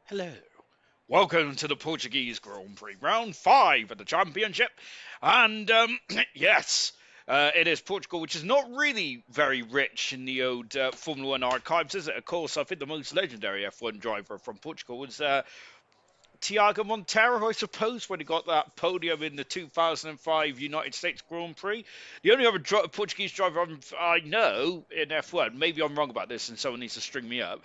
Hello. Welcome to the Portuguese Grand Prix, round 5 of the championship. And, yes, it is Portugal, which is not really very rich in the old Formula 1 archives, is it? Of course, I think the most legendary F1 driver from Portugal was Tiago Monteiro, I suppose, when he got that podium in the 2005 United States Grand Prix. The only other Portuguese driver I know in F1, maybe I'm wrong about this and someone needs to string me up,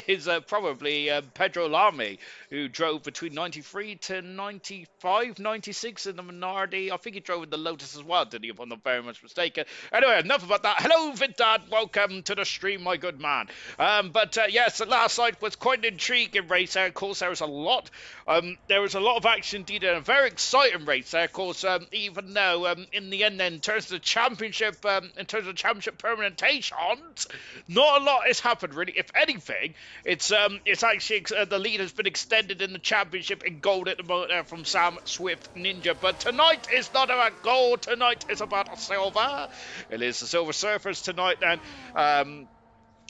is probably Pedro Lamy, who drove between 93 to 95, 96 in the Minardi. I think he drove in the Lotus as well, did he, if I'm not very much mistaken. Anyway, enough about that. Hello, Vidad. Welcome to the stream, my good man. Yes, the last night was quite an intriguing race. Of course, there was a lot of action indeed, and a very exciting race there. Of course, even though in the end, then in terms of the championship, permanentations, not a lot has happened really. If anything, it's actually the lead has been extended in the championship in gold at the moment from Sam Swift Ninja. But tonight is not about gold. Tonight is about silver. It is the Silver Surfers tonight, then.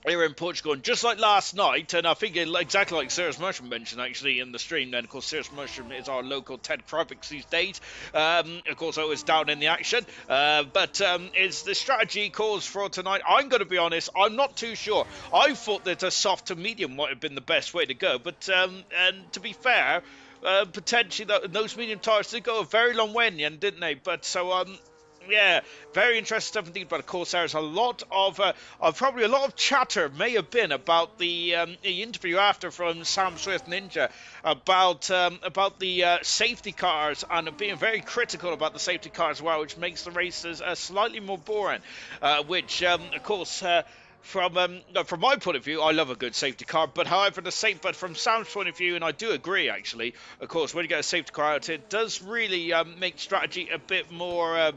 Here in Portugal, and just like last night, and I think exactly like Sirius Mersham mentioned actually in the stream, then of course Sirius Mersham is our local Ted Kravitz these days, of course always down in the action, is the strategy calls for tonight? I'm going to be honest, I'm not too sure. I thought that a soft to medium might have been the best way to go, but and to be fair, potentially those medium tires did go a very long way in the end, didn't they? But so yeah, very interesting stuff indeed. But of course, there's a lot of probably a lot of chatter may have been about the interview after from Sam Swift Ninja about the safety cars and being very critical about the safety cars as well, which makes the races slightly more boring. Which of course. From my point of view, I love a good safety car. But however, but from Sam's point of view, and I do agree actually. Of course, when you get a safety car out, it does really make strategy a bit more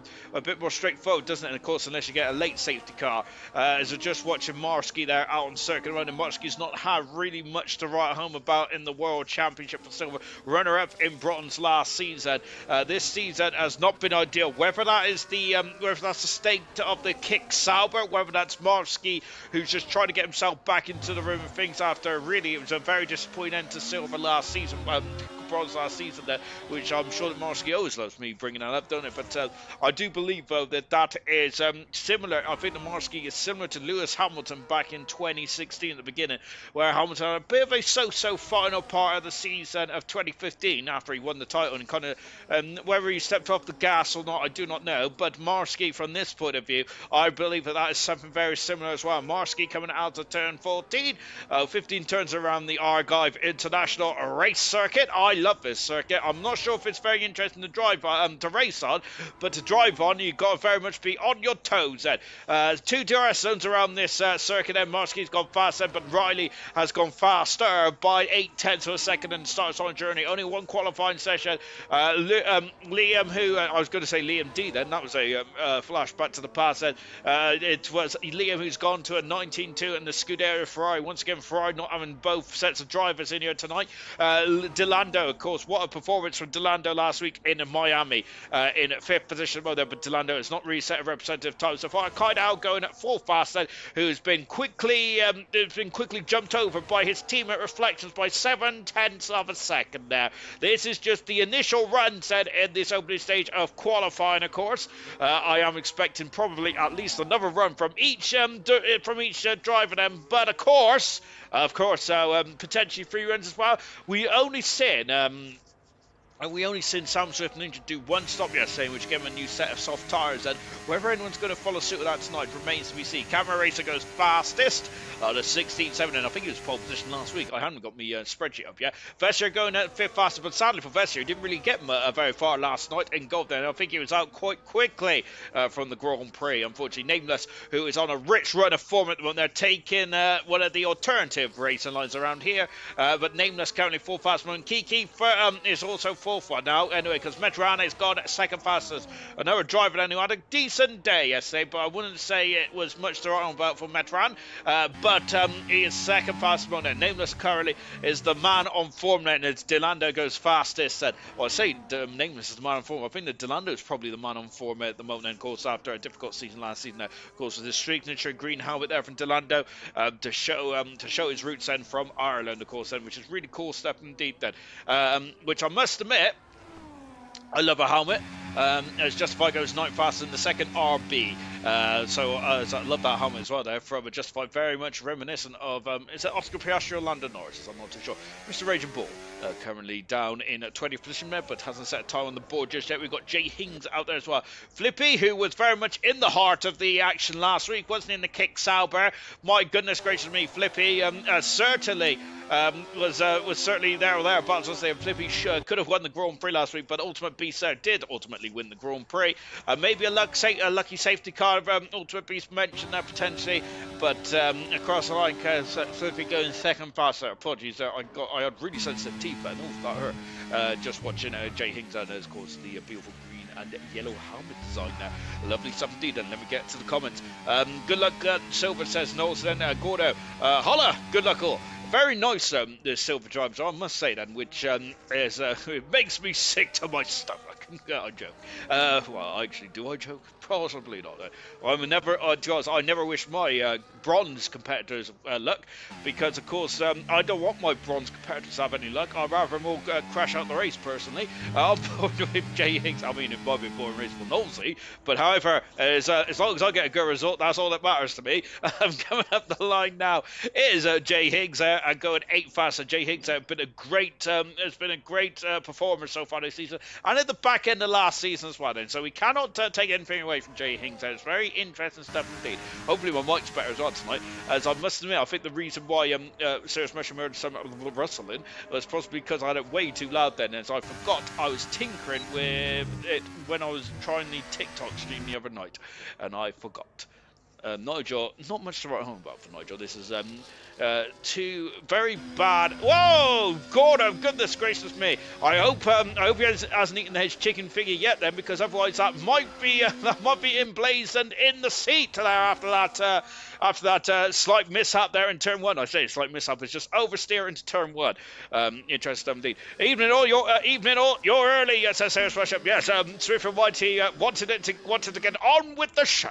straightforward, doesn't it? And of course, unless you get a late safety car, as I just watching Marski there out on circuit around, and Marski's not had really much to write home about in the World Championship for silver, runner-up in bronze last season. This season has not been ideal. Whether that's the state of the Kick Sauber, whether that's Marski, who's just trying to get himself back into the room of things after really it was a very disappointing end to silver last season, bronze last season there, which I'm sure that Marski always loves me bringing that up, don't it? But I do believe though that is similar. I think the Marski is similar to Lewis Hamilton back in 2016 at the beginning, where Hamilton had a bit of a so-so final part of the season of 2015 after he won the title, and kind of whether he stepped off the gas or not, I do not know. But Marski, from this point of view, I believe that is something very similar as well. Marski coming out of turn 14, 15 turns around the Argive International Race Circuit. I love this circuit. I'm not sure if it's very interesting to drive on, to race on, but to drive on, you've got to very much be on your toes then. 2 DRS zones around this circuit, then Marski's gone faster, but Riley has gone faster by 8/10 of a second and starts on a journey. Only one qualifying session. Liam, who I was going to say Liam D then, that was a flashback to the past then. It was Liam who's gone to a 19-2 in the Scuderia Ferrari. Once again, Ferrari not having both sets of drivers in here tonight. Delando, of course, what a performance from Delando last week in Miami in 5th position. Well, there, but Delando has not really set a representative time so far. Kaidao going at 4th fast then, who's been quickly jumped over by his team at Reflections by 7/10 of a second now. This is just the initial run said in this opening stage of qualifying, of course. I am expecting probably at least another run from each driver then, but of course, potentially 3 runs as well. We only seen Sam Swift Ninja do one stop yesterday, which gave him a new set of soft tyres, and whether anyone's going to follow suit with that tonight remains to be seen. Camera Racer goes fastest, the 16-7, and I think he was pole position last week. I haven't got my spreadsheet up yet. Vessier going at 5th fastest, but sadly for Vessier, he didn't really get very far last night in gold there, and I think he was out quite quickly from the Grand Prix. Unfortunately, Nameless, who is on a rich run of form at the moment, they're taking one of the alternative racing lines around here, but Nameless currently 4th fastest, and Kiki is also fourth one now, anyway, because Metrane is gone second fastest. Another driver then who had a decent day yesterday, but I wouldn't say it was much to write on about for Metrane. But he is second fastest on there. Nameless currently is the man on form then, as Delando goes fastest. And well, I say Nameless is the man on form. I think that Delando is probably the man on form at the moment, and of course, after a difficult season last season, of course, with his signature green helmet there from Delando to show his roots then from Ireland, of course, then, which is really cool stuff indeed then. Which I must admit, I love a helmet. As Justify goes 9 faster than the second RB. So I love that helmet as well there from Justify, very much reminiscent of, is it Oscar Piastri or Lando Norris? I'm not too sure. Mr. Raging Bull currently down in 20th position there, but hasn't set a time on the board just yet. We've got Jay Hings out there as well. Flippy, who was very much in the heart of the action last week, wasn't in the kick Sauber. My goodness gracious me, Flippy certainly was certainly there or thereabouts. I say Flippy could have won the Grand Prix last week, but Ultimate Beast did ultimately win the Grand Prix. Maybe a lucky safety car. Ultimate Beast mentioned that potentially, but across the line, Flippy going second faster. Apologies, I had really sensitive teeth, but that hurt. Just watching Jay Hings and of course the beautiful green and yellow helmet design there. Lovely stuff indeed. And let me get to the comments. Good luck, Silver says. No, then Gordo. Holla. Good luck all. Very nice, the silver drivers, I must say that, which is it makes me sick to my stomach. I joke. Well, actually, do I joke? Possibly not. I never wish my bronze competitors luck, because of course I don't want my bronze competitors to have any luck. I'd rather them all crash out the race personally. I'm bored with Jay Higgs. I mean, it might be a boring race for Nosey, but however, as long as I get a good result, that's all that matters to me. Coming up the line now is Jay Higgs and going 8 faster. Jay Higgs has been a great performer so far this season, and at the back end of last season as well. Then, so we cannot take anything away from Jay Higgs. It's very interesting stuff indeed. Hopefully my mic's better as well tonight, as I must admit, I think the reason why Serious Mission murdered some rustling was possibly because I had it way too loud then, as I forgot I was tinkering with it when I was trying the TikTok stream the other night, and I forgot. Nigel, not much to write home about for Nigel. This is two very bad. Whoa, Gordon! Goodness gracious me! I hope he hasn't eaten his chicken figure yet, then, because otherwise that might be emblazoned in the seat there after that slight mishap there in turn 1. I say slight mishap is just oversteer into turn 1. Interesting indeed. Evening all, you're early. Yes, Sarah's rush up. Yes, Swift and Whitey wanted to get on with the show.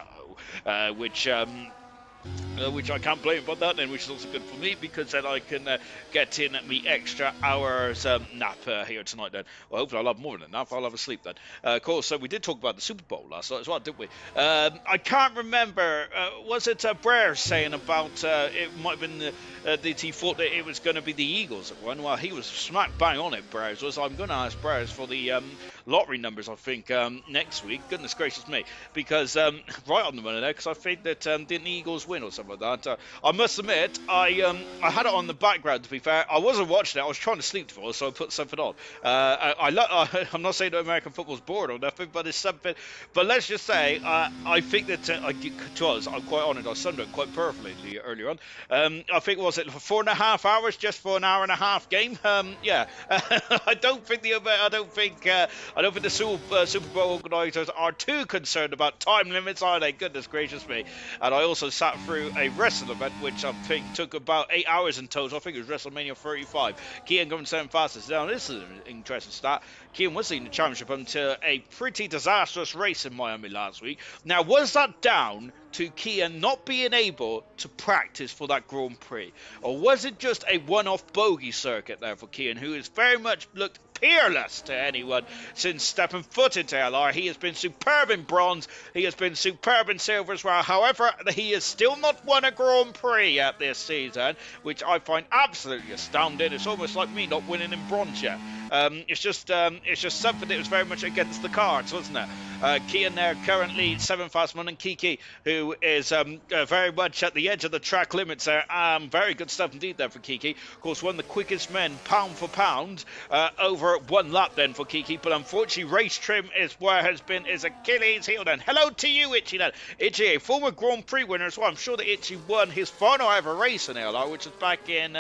Which I can't blame about that then, which is also good for me, because then I can get in me extra hours nap here tonight then. Well, hopefully I'll have more than a nap, I'll have a sleep then. Of course, we did talk about the Super Bowl last night as well, didn't we? I can't remember, was it Brer saying about it might have been that he thought that it was going to be the Eagles that won? Well, he was smack bang on it, Brers was. I'm going to ask Brers for the lottery numbers, I think, next week. Goodness gracious me. Because, right on the money there, because I think that didn't the Eagles win or something like that? I must admit, I had it on the background, to be fair. I wasn't watching it. I was trying to sleep before, so I put something on. I'm not saying that American football's bored or nothing, but it's something. But let's just say, I think that, I'm quite honoured, I summed it quite perfectly earlier on. I think, was it for 4.5 hours just for an hour and a half game? Yeah. I don't think the Super Bowl organisers are too concerned about time limits, are they? Goodness gracious me. And I also sat through a wrestling event, which I think took about 8 hours in total. I think it was WrestleMania 35. Kean going 7 fastest. Now, this is an interesting stat. Kean was leading the championship until a pretty disastrous race in Miami last week. Now, was that down to Kean not being able to practice for that Grand Prix? Or was it just a one-off bogey circuit there for Kean, who has very much looked peerless to anyone since stepping foot into ALR? He has been superb in bronze, he has been superb in silver as well. However, he has still not won a Grand Prix yet this season, which I find absolutely astounding. It's almost like me not winning in bronze yet. It's just something that was very much against the cards, wasn't it? Kean there currently 7 fast man, and Kiki, who is very much at the edge of the track limits there. Very good stuff indeed there for Kiki. Of course, one of the quickest men pound for pound over 1 lap then for Kiki, but unfortunately race trim is where has been his Achilles heel then. Hello to you, Itchy then. Itchy, a former Grand Prix winner as well. I'm sure that Itchy won his final ever race in ALR, which was back in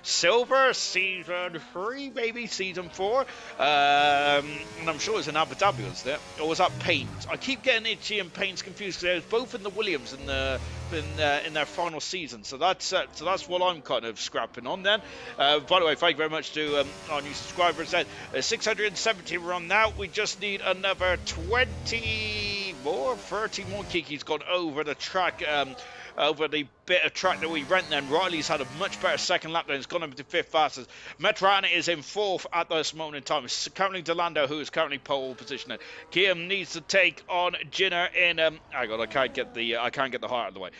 Silver, season 3, maybe season 4. And I'm sure it's in Abu Dhabi, was there? Or was that Pains? I keep getting Itchy and Pains confused because they were both in the Williams in their final season. So that's what I'm kind of scrapping on then. By the way, thank you very much to our new subscribers. Then 670 we're on now. We just need another 30 more Kiki's gone over the track. Over the bit of track that we rent then. Riley's had a much better second lap then. It's gone up to 5th fastest. Metrana is in 4th at this moment in time. It's currently Delando who is currently pole position. Kiam needs to take on Jinner in hang on, I can't get the heart out of the way.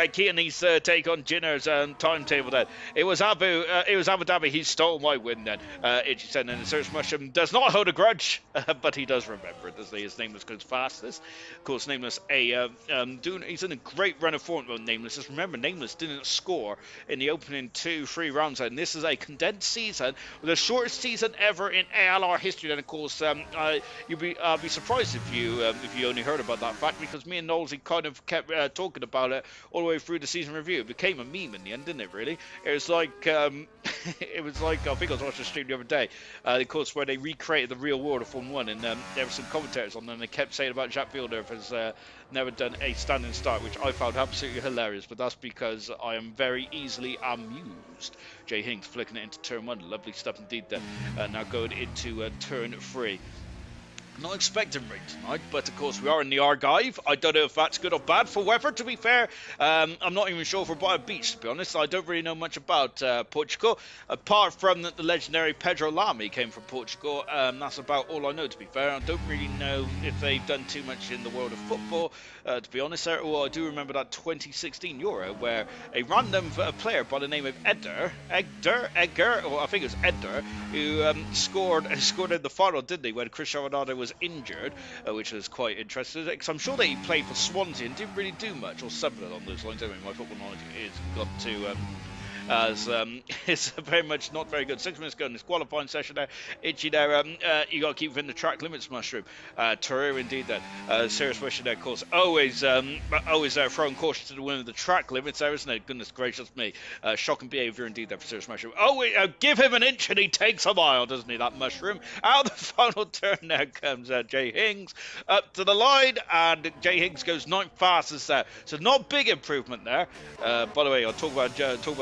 Kiam needs to take on Jinner's timetable then. It was Abu Dhabi. He stole my win then. Itchy said, and Search Mushroom does not hold a grudge, but he does remember it. His Nameless goes fastest. Of course, Nameless he's in a great run of form. Nameless, just remember, Nameless didn't score in the opening 2-3 rounds, and this is a condensed season, the shortest season ever in ALR history. And of course, you'd be surprised if you only heard about that fact, because me and Knowlesy kind of kept talking about it all the way through the season review. It became a meme in the end, didn't it? Really, it was like it was like, I think I was watching a stream the other day, of course, where they recreated the real world of Formula 1, and there were some commentators on there, and they kept saying about Jacques Villeneuve has never done a standing start, which I found absolutely hilarious, but that's because I am very easily amused. Jay Hinks flicking it into turn 1, lovely stuff indeed there. Now going into turn 3. Not expecting rain tonight, but of course we are in the Argive. I don't know if that's good or bad for weather, to be fair. I'm not even sure if we're by a beach, to be honest. I don't really know much about Portugal, apart from that the legendary Pedro Lamy came from Portugal. That's about all I know, to be fair. I don't really know if they've done too much in the world of football, to be honest. Well, I do remember that 2016 Euro, where a random player by the name of Edgar, or I think it was Edgar, who scored in the final, didn't he, when Cristiano Ronaldo was injured, which was quite interesting, because I'm sure that he played for Swansea and didn't really do much, or something along those lines. Anyway, my football knowledge is got to as it's very much not very good. 6 minutes ago in this qualifying session there. Itchy there, you got to keep within the track limits, Mushroom. Terror indeed then. Serious Mushroom there, of course, always throwing caution to the wind of the track limits there, isn't it? Goodness gracious me. Shocking behaviour indeed there for Serious Mushroom. Give him an inch and he takes a mile, doesn't he, that Mushroom? Out of the final turn now comes Jay Hings up to the line, and Jay Hings goes 9th fastest there. So not big improvement there. By the way, I'll talk about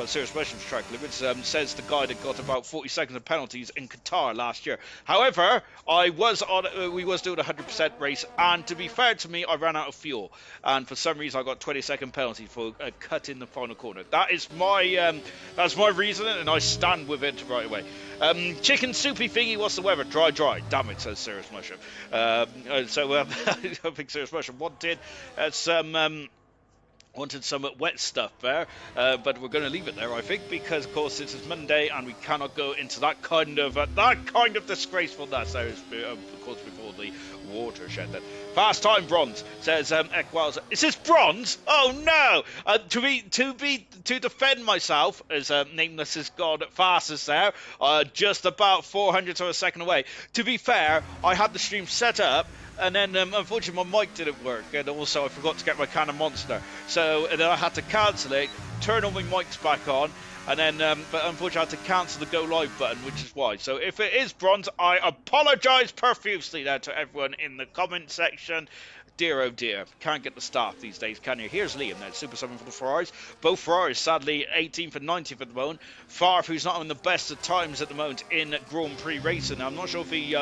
Serious Mushroom's track limits. Says the guy that got about 40 seconds of penalties in Qatar last year. However, we was doing a 100% race, and to be fair to me, I ran out of fuel, and for some reason I got 20-second penalty for cutting the final corner. That's my reasoning, and I stand with it right away. Chicken soupy thingy, what's the weather? Dry. Damn it, says Serious Mushroom. I think Serious Mushroom wanted some wet stuff there, but we're going to leave it there, I think, because of course this is Monday and we cannot go into that kind of disgracefulness. That is, of course, before the watershed. Then fast time bronze, says Ekwals. Is this bronze? Oh no! To defend myself, as Nameless has gone fastest there, just about 400 of a second away. To be fair, I had the stream set up, and then unfortunately my mic didn't work, and also I forgot to get my can of Monster, and then I had to cancel it, turn all my mics back on, and then but unfortunately I had to cancel the go live button, which is why. So if it is bronze, I apologise profusely there to everyone in the comment section. Dear oh dear, can't get the staff these days, can you? Here's Liam now, Super 7 for the Ferraris. Both Ferraris sadly 18th and 19th at the moment. Farf, who's not on the best of times at the moment in Grand Prix racing. I'm not sure if he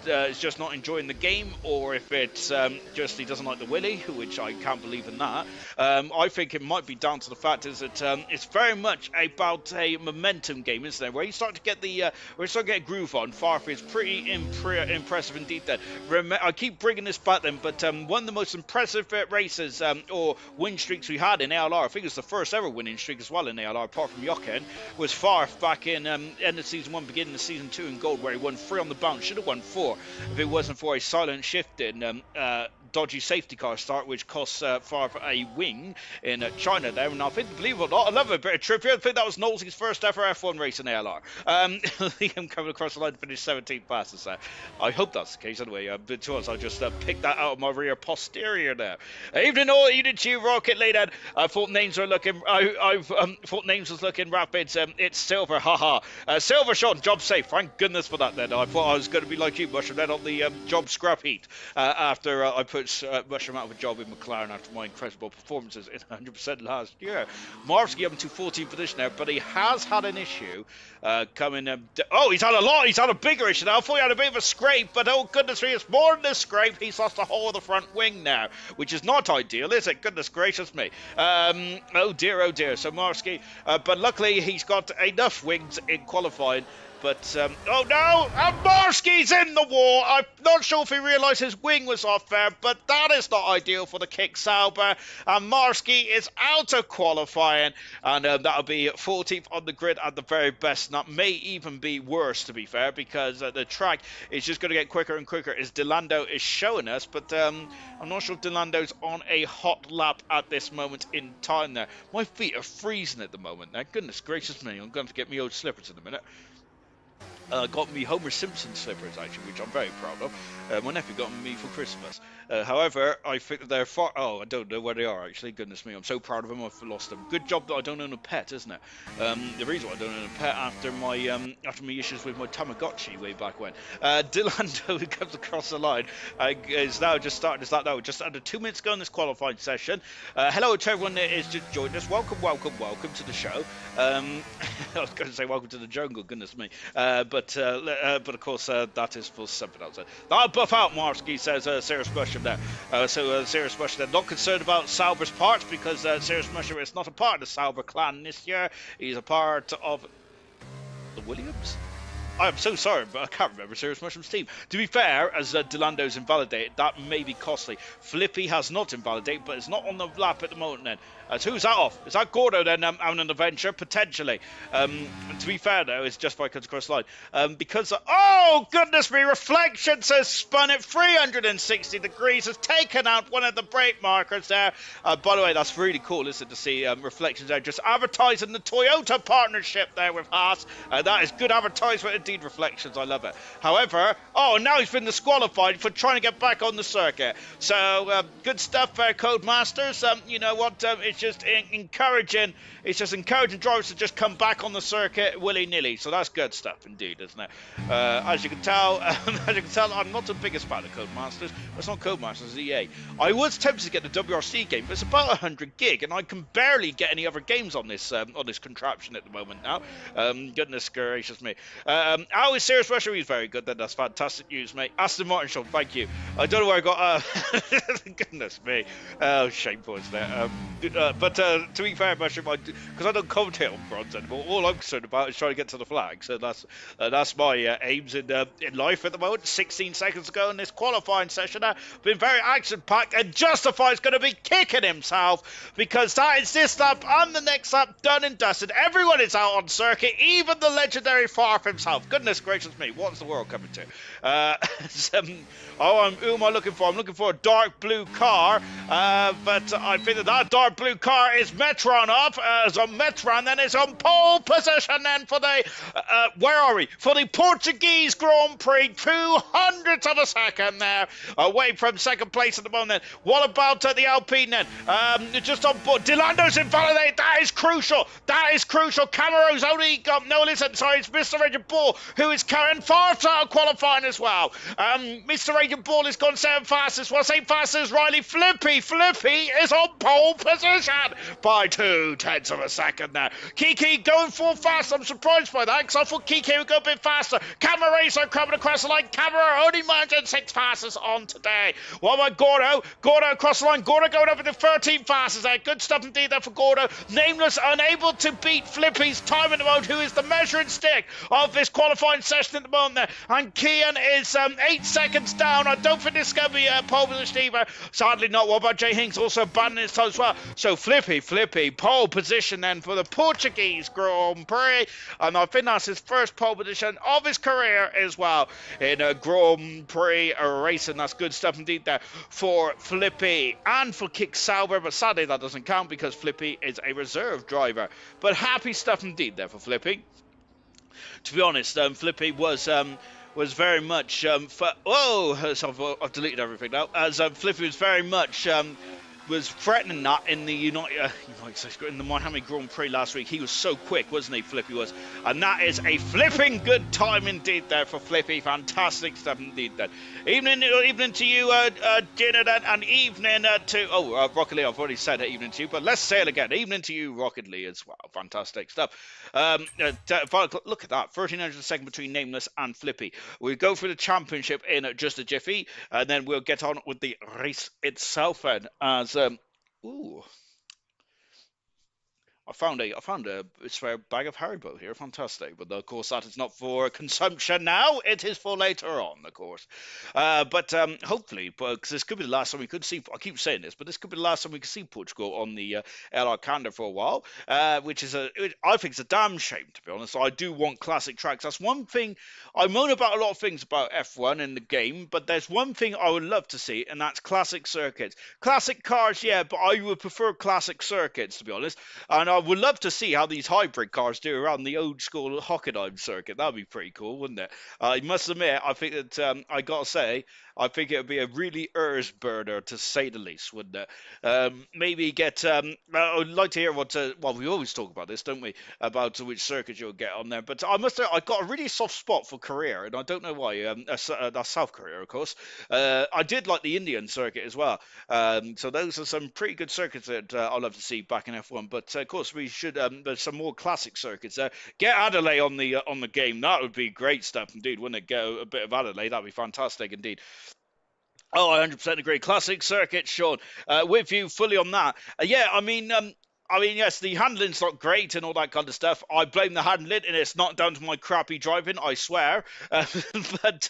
is just not enjoying the game, or if it's just he doesn't like the Willy, which I can't believe in that. I think it might be down to the fact is that it's very much about a momentum game, isn't it? Where you start to get a groove on. Farf is pretty impressive indeed. Then I keep bringing this back then, but one of the most impressive races or win streaks we had in ALR, I think it's the first ever winning streak as well in ALR, apart from Jochen, was Farf back in end of season 1, beginning of season 2 in gold, where he won 3 on the bounce, should have won 4 if it wasn't for a silent shift in dodgy safety car start, which costs Favre a wing in China there. And I think, believe it or not, I love a bit of trivia. I think that was Knowles' first ever F1 race in ALR. Liam coming across the line to finish 17th fastest there. I hope that's the case anyway. To be honest, I just picked that out of my rear posterior there. Evening all, evening to you, Rocket Lady. I thought names were looking. I thought names was looking rapid. It's Silver, haha. Silver Sean, job safe. Thank goodness for that. Then I thought I was going to be like you, Mushroom, then on the job scrap heat after I put Mushroom out of a job in McLaren after my incredible performances in 100% last year. Marsky up to 14th position there, but he has had an issue coming. Oh, he's had a lot. He's had a bigger issue now. I thought he had a bit of a scrape, but oh goodness me, it's more than a scrape. He's lost the whole of the front wing now, which is not ideal, is it? Goodness gracious me. Oh dear, oh dear. So Marsky, but luckily he's got enough wings in qualifying. But, oh no, and Marsky's in the wall. I'm not sure if he realised his wing was off there, but that is not ideal for the Kick Sauber. And Marsky is out of qualifying, and that'll be 14th on the grid at the very best. And that may even be worse, to be fair, because the track is just going to get quicker and quicker, as Delando is showing us. But I'm not sure if Delando's on a hot lap at this moment in time there. My feet are freezing at the moment there. Goodness gracious me, I'm going to get me old slippers in a minute. Got me Homer Simpson slippers, actually, which I'm very proud of. My nephew got me for Christmas. However, I think that they're far... Oh, I don't know where they are, actually. Goodness me, I'm so proud of them, I've lost them. Good job that I don't own a pet, isn't it? The reason why I don't own a pet after my issues with my Tamagotchi way back when. Delando, who comes across the line, is now just starting his lap now. Just under 2 minutes ago in this qualifying session. Hello to everyone that is just joined us. Welcome to the show. I was going to say welcome to the jungle, goodness me. But of course, that is for something else. That'll buff out, Marsky, says Serious Mushroom there. Serious Mushroom, not concerned about Sauber's parts, because Serious Mushroom is not a part of the Sauber clan this year. He's a part of the Williams? I'm so sorry, but I can't remember Serious Mushroom's team. To be fair, as Delando's invalidated, that may be costly. Flippy has not invalidated, but it's not on the lap at the moment then. So who's that off? Is that Gordo then having an adventure? Potentially. To be fair, though, it's just by it comes across the line. Because, oh, goodness me, Reflections has spun at 360 degrees, has taken out one of the brake markers there. By the way, that's really cool, isn't it, to see Reflections there just advertising the Toyota partnership there with Haas. That is good advertisement indeed, Reflections. I love it. However, oh, now he's been disqualified for trying to get back on the circuit. So, good stuff there, Codemasters. You know what? It's just encouraging. It's just encouraging drivers to just come back on the circuit willy-nilly. So that's good stuff indeed, isn't it? As you can tell, I'm not the biggest fan of Codemasters. It's not Codemasters, it's EA. I was tempted to get the WRC game, but it's about 100 gig, and I can barely get any other games on this contraption at the moment now. Goodness gracious me. How is Serious Russia? He's very good. Then that's fantastic news, mate. Aston Martin, Sean, thank you. I don't know where I got. Goodness me. Oh, shame points there. But to be fair, Mushroom, because I don't commentate on bronze anymore, all I'm concerned about is trying to get to the flag. So that's my aims in life at the moment. 16 seconds ago in this qualifying session, been very action-packed, and Justify's going to be kicking himself, because that is this lap and the next lap done and dusted. Everyone is out on circuit, even the legendary Farf himself. Goodness gracious me, what's the world coming to? Who am I looking for? I'm looking for a dark blue car, but I think that dark blue car is Metron up. As on Metron, then it's on pole position then for the, where are we? For the Portuguese Grand Prix, 200th of a second there, away from second place at the moment then. What about the Alpine then? Just on board, Delando's invalidated, that is crucial. That is crucial. Camaro's only got, no listen, sorry, it's Mr. Raging Bull, who is carrying fast out qualifying as well. Mr. Raging Bull has gone 7 fastest, well, same fast as Riley. Flippy is on pole position by 0.2 of a second there. Kiki going 4 fast. I'm surprised by that, because I thought Kiki would go a bit faster. Camarazo coming across the line. Camera only managing 6 fastest on today. What about Gordo? Gordo across the line. Gordo going up into 13 fastest there. Good stuff indeed there for Gordo. Nameless unable to beat Flippy's time in the mode, who is the measuring stick of this qualifying session at the moment there. And Kian is 8 seconds down. I don't think this is going to be a pole position either. Sadly not. What about Jay Hinks also abandoning his time as well? So Flippy, pole position then for the Portuguese Grand Prix, and I think that's his first pole position of his career as well in a Grand Prix racing. That's good stuff indeed there for Flippy and for Kick Sauber, but sadly that doesn't count because Flippy is a reserve driver. But happy stuff indeed there for Flippy. To be honest, Flippy was very much I've deleted everything now. As Flippy was very much was threatening that in the in the Miami Grand Prix last week. He was so quick, wasn't he, Flippy was? And that is a flipping good time indeed there for Flippy. Fantastic stuff indeed then. Evening to you, Dinner, and evening to... Rocket Lee, I've already said evening to you, but let's say it again. Evening to you, Rocket Lee, as well. Fantastic stuff. Look at that, 1300 second between Nameless and Flippy. We'll go through the championship in just a jiffy, and then we'll get on with the race itself then, as... ooh... I found a spare bag of Haribo here, fantastic. But of course, that is not for consumption now. It is for later on, of course. But hopefully, because this could be the last time we could see. I keep saying this, but this could be the last time we could see Portugal on the ALR calendar for a while. Which is I think it's a damn shame, to be honest. I do want classic tracks. That's one thing. I moan about a lot of things about F1 in the game, but there's one thing I would love to see, and that's classic circuits. Classic cars, yeah, but I would prefer classic circuits, to be honest. And I would love to see how these hybrid cars do around the old school Hockenheim circuit. That'd be pretty cool, wouldn't it? I must admit, I think that I gotta say, I think it would be a really earth burner, to say the least, wouldn't it? Maybe get... I'd like to hear what... well, we always talk about this, don't we? About which circuit you'll get on there. But I must say, I've got a really soft spot for Korea, and I don't know why. That's South Korea, of course. I did like the Indian circuit as well. So those are some pretty good circuits that I'd love to see back in F1. But, of course, we should... there's some more classic circuits there. Get Adelaide on the game. That would be great stuff, indeed, wouldn't it? Get a bit of Adelaide. That'd be fantastic, indeed. Oh, I 100% agree. Classic circuit, Sean. With you fully on that. Yes, the handling's not great and all that kind of stuff. I blame the handling, and it's not down to my crappy driving, I swear. But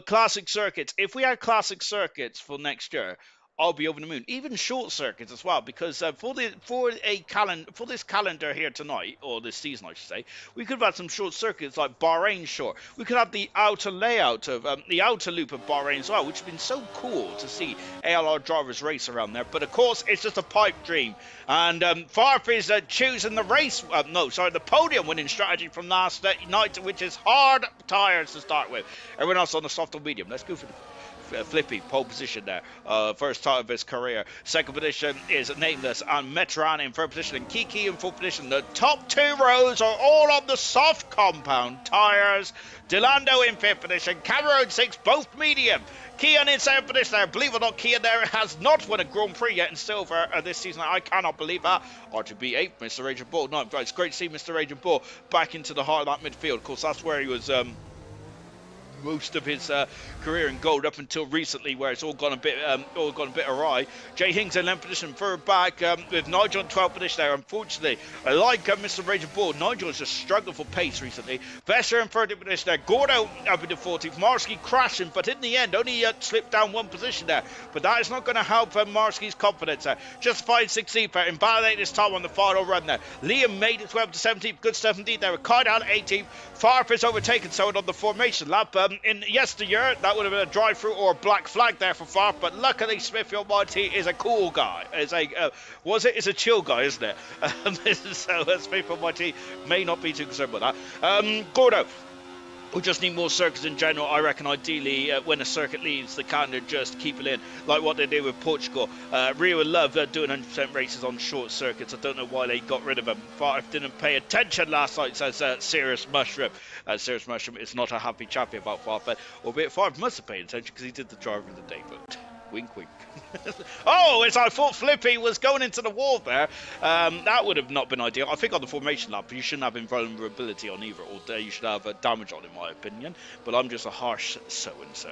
classic circuits. If we had classic circuits for next year, I'll be over the moon. Even short circuits as well, because for this calendar here tonight, or this season, I should say, we could have had some short circuits like Bahrain short. We could have the outer layout of the outer loop of Bahrain as well, which has been so cool to see ALR drivers race around there. But of course, it's just a pipe dream. And Farf is choosing the podium winning strategy from last night, which is hard tires to start with. Everyone else on the soft or medium. Let's go for the Flippy, pole position there. First time of his career. Second position is Nameless and Metran in third position, and Kiki in fourth position. The top two rows are all on the soft compound tires. Delando in fifth position, Cameron sixth, both medium. Kian in seventh position there. Believe it or not, Kian there has not won a Grand Prix yet in silver this season. I cannot believe that. R2B 8, Mr. Agent Bull. No, it's great to see Mr. Agent Bull back into the heart of that midfield. Of course, that's where he was... most of his career in gold up until recently, where it's all gone a bit awry. Jay Hings in 11th position, third back with Nigel in 12th position there. Unfortunately, I like Mr. Raging Bull. Nigel's just struggled for pace recently. Vesser in 13th position there. Gordo up in the 14th. Marsky crashing, but in the end only slipped down one position there. But that is not going to help Marsky's confidence there. Justified 16th there. Invalidated his time on the final run there. Liam made it 12th to 17th. Good stuff indeed there. Kai down 18th. Farf is overtaken someone on the formation lap. In yesteryear, that would have been a drive-through or a black flag there for Farf, but luckily Smithy Almighty is a cool guy. It's a chill guy, isn't it? So Smithy Almighty may not be too concerned about that. Gordo. We just need more circuits in general. I reckon ideally when a circuit leaves the calendar, just keep it in, like what they did with Portugal. Rio would love doing 100% races on short circuits. I don't know why they got rid of them. Farf didn't pay attention last night, says Serious Mushroom. Serious Mushroom is not a happy chappy about Farf, but albeit Farf must have paid attention because he did the driver of the day, but wink wink. Oh, as I thought Flippy was going into the wall there. That would have not been ideal. I think on the formation lap, you shouldn't have invulnerability on either, or you should have damage on, in my opinion. But I'm just a harsh so-and-so.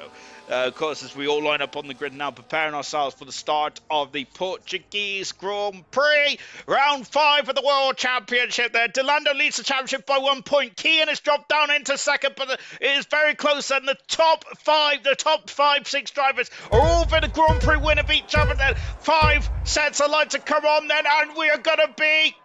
Of course, as we all line up on the grid now, preparing ourselves for the start of the Portuguese Grand Prix. Round 5 of the World Championship there. Delando leads the championship by 1 point. Kian has dropped down into second, but it is very close. And the top 5, 6 drivers are all for the Grand Prix winner of each other then. 5 sets of lights to come on then, and we are going to be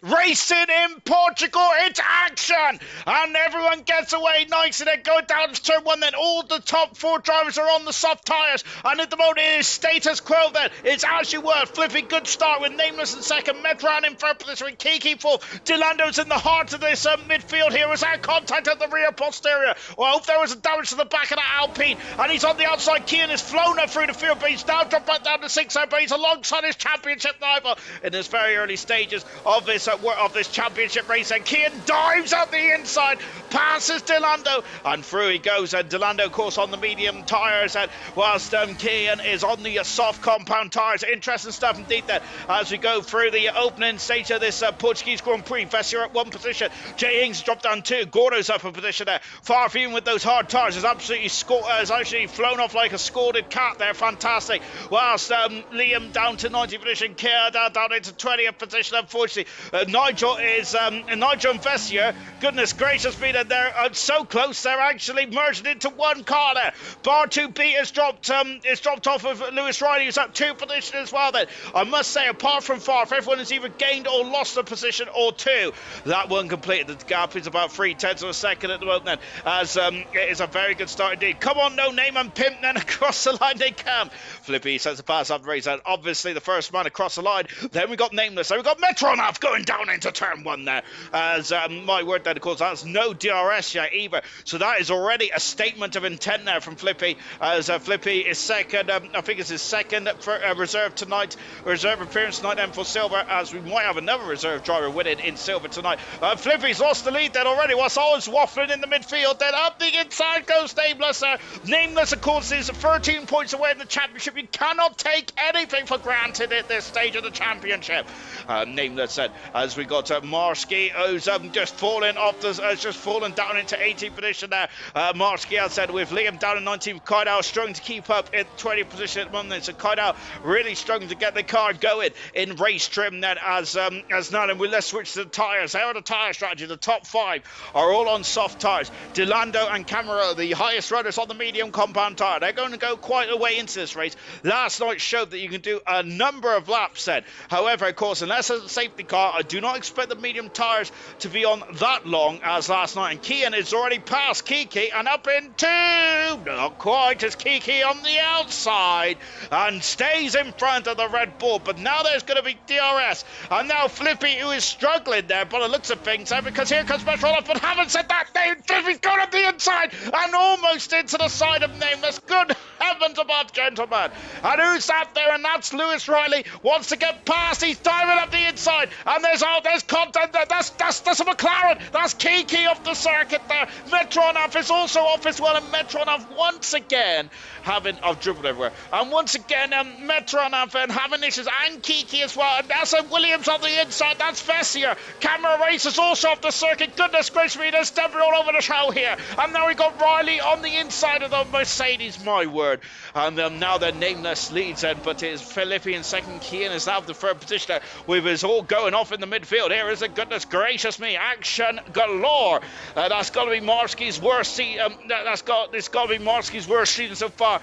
racing in Portugal. It's action, and everyone gets away nicely. They go down to turn 1 then. All the top 4 drivers are on the soft tyres, and at the moment it is status quo then. It's actually worth flipping. Good start with Nameless in second, Metron in third position with Kiki fourth. Delando's in the heart of this midfield here. Was out contact at the rear posterior. Well, I hope there was a damage to the back of that Alpine, and he's on the outside. Kian has flown up through the field, but he's now dropped back down to 6th, but he's alongside his championship rival in this very early stages of this championship race, and Kian dives up the inside, passes Delando, and through he goes. And Delando, of course, on the medium tyres, and whilst Kian is on the soft compound tyres. Interesting stuff indeed there as we go through the opening stage of this Portuguese Grand Prix. Vessier at 1 position, Jay Ings dropped down 2, Gordo's up a position there. Farfield with those hard tyres is absolutely has actually flown off like a scalded cat there. Fantastic. Whilst Liam down to 90th position, Kia down into 20th position. Unfortunately, Nigel and Vessier, goodness gracious me, that they're so close, they're actually merged into one car there. Bar 2B is dropped off of Lewis Riley, who's up 2 positions as well then. I must say, apart from Farf, everyone has either gained or lost a position or 2. That one completed. The gap is about 3/10 of a second at the moment then, as it is a very good start indeed. Come on, No Name and Pimp then across the line they come. Flippy sends a pass up the race, and obviously the first man across the line. Then we got Nameless, then we got Metronov going down into turn 1 there, as my word then, of course, that's no DRS yet either, so that is already a statement of intent there from Flippy, as Flippy is second. I think it's his second for reserve appearance tonight, and for Silver, as we might have another reserve driver winning in Silver tonight. Flippy's lost the lead then already, whilst always waffling in the midfield. Then up the inside goes Nameless. Nameless, of course, is 13 points away in the championship. You cannot take anything for granted at this stage of the championship. Nameless then, as we got Marsky, who's just fallen down into 18th position there. Marsky, as said, with Liam down in 19th, Kaidal struggling to keep up in 20th position at the moment. So Kaidal really struggling to get the car going in race trim then, as now. And let's switch to the tyres. How are the tyre strategy? The top 5 are all on soft tyres. Delando and Camaro, the highest runners on the medium compound tyre. They're going to go quite a way into this race. Last night showed that you can do a number of laps then. However, of course, unless there's a safety car, I do not expect the medium tyres to be on that long as last night. And Kian is already past Kiki and up into, not quite, as Kiki on the outside and stays in front of the Red Bull. But now there's going to be DRS, and now Flippy, who is struggling there by the looks of things, because here comes Metrolov, but haven't said that name. Flippy's gone up the inside and almost into the side of Nameless. Good heavens above, gentlemen. And who's that there? And that's Lewis Riley. Wants to get past. He's diving up the inside, and there's content there. That's a McLaren. That's Kiki off the circuit there. Metronov is also off as well, and Metronov once again I've dribbled everywhere. And once again, Metronov and having issues, and Kiki as well. And that's Williams on the inside. That's Vessier. Camera Race is also off the circuit. Goodness gracious me, there's debris all over the show here. And now we got Riley on the inside of the Mercedes, my word. And now they're Nameless leads, but it is Felipe in second. Kian is out of the third position with us all going off in the midfield. Here is a goodness gracious me, action galore. That's got to be Marsky's worst season. It's got to be Marsky's worst season so far.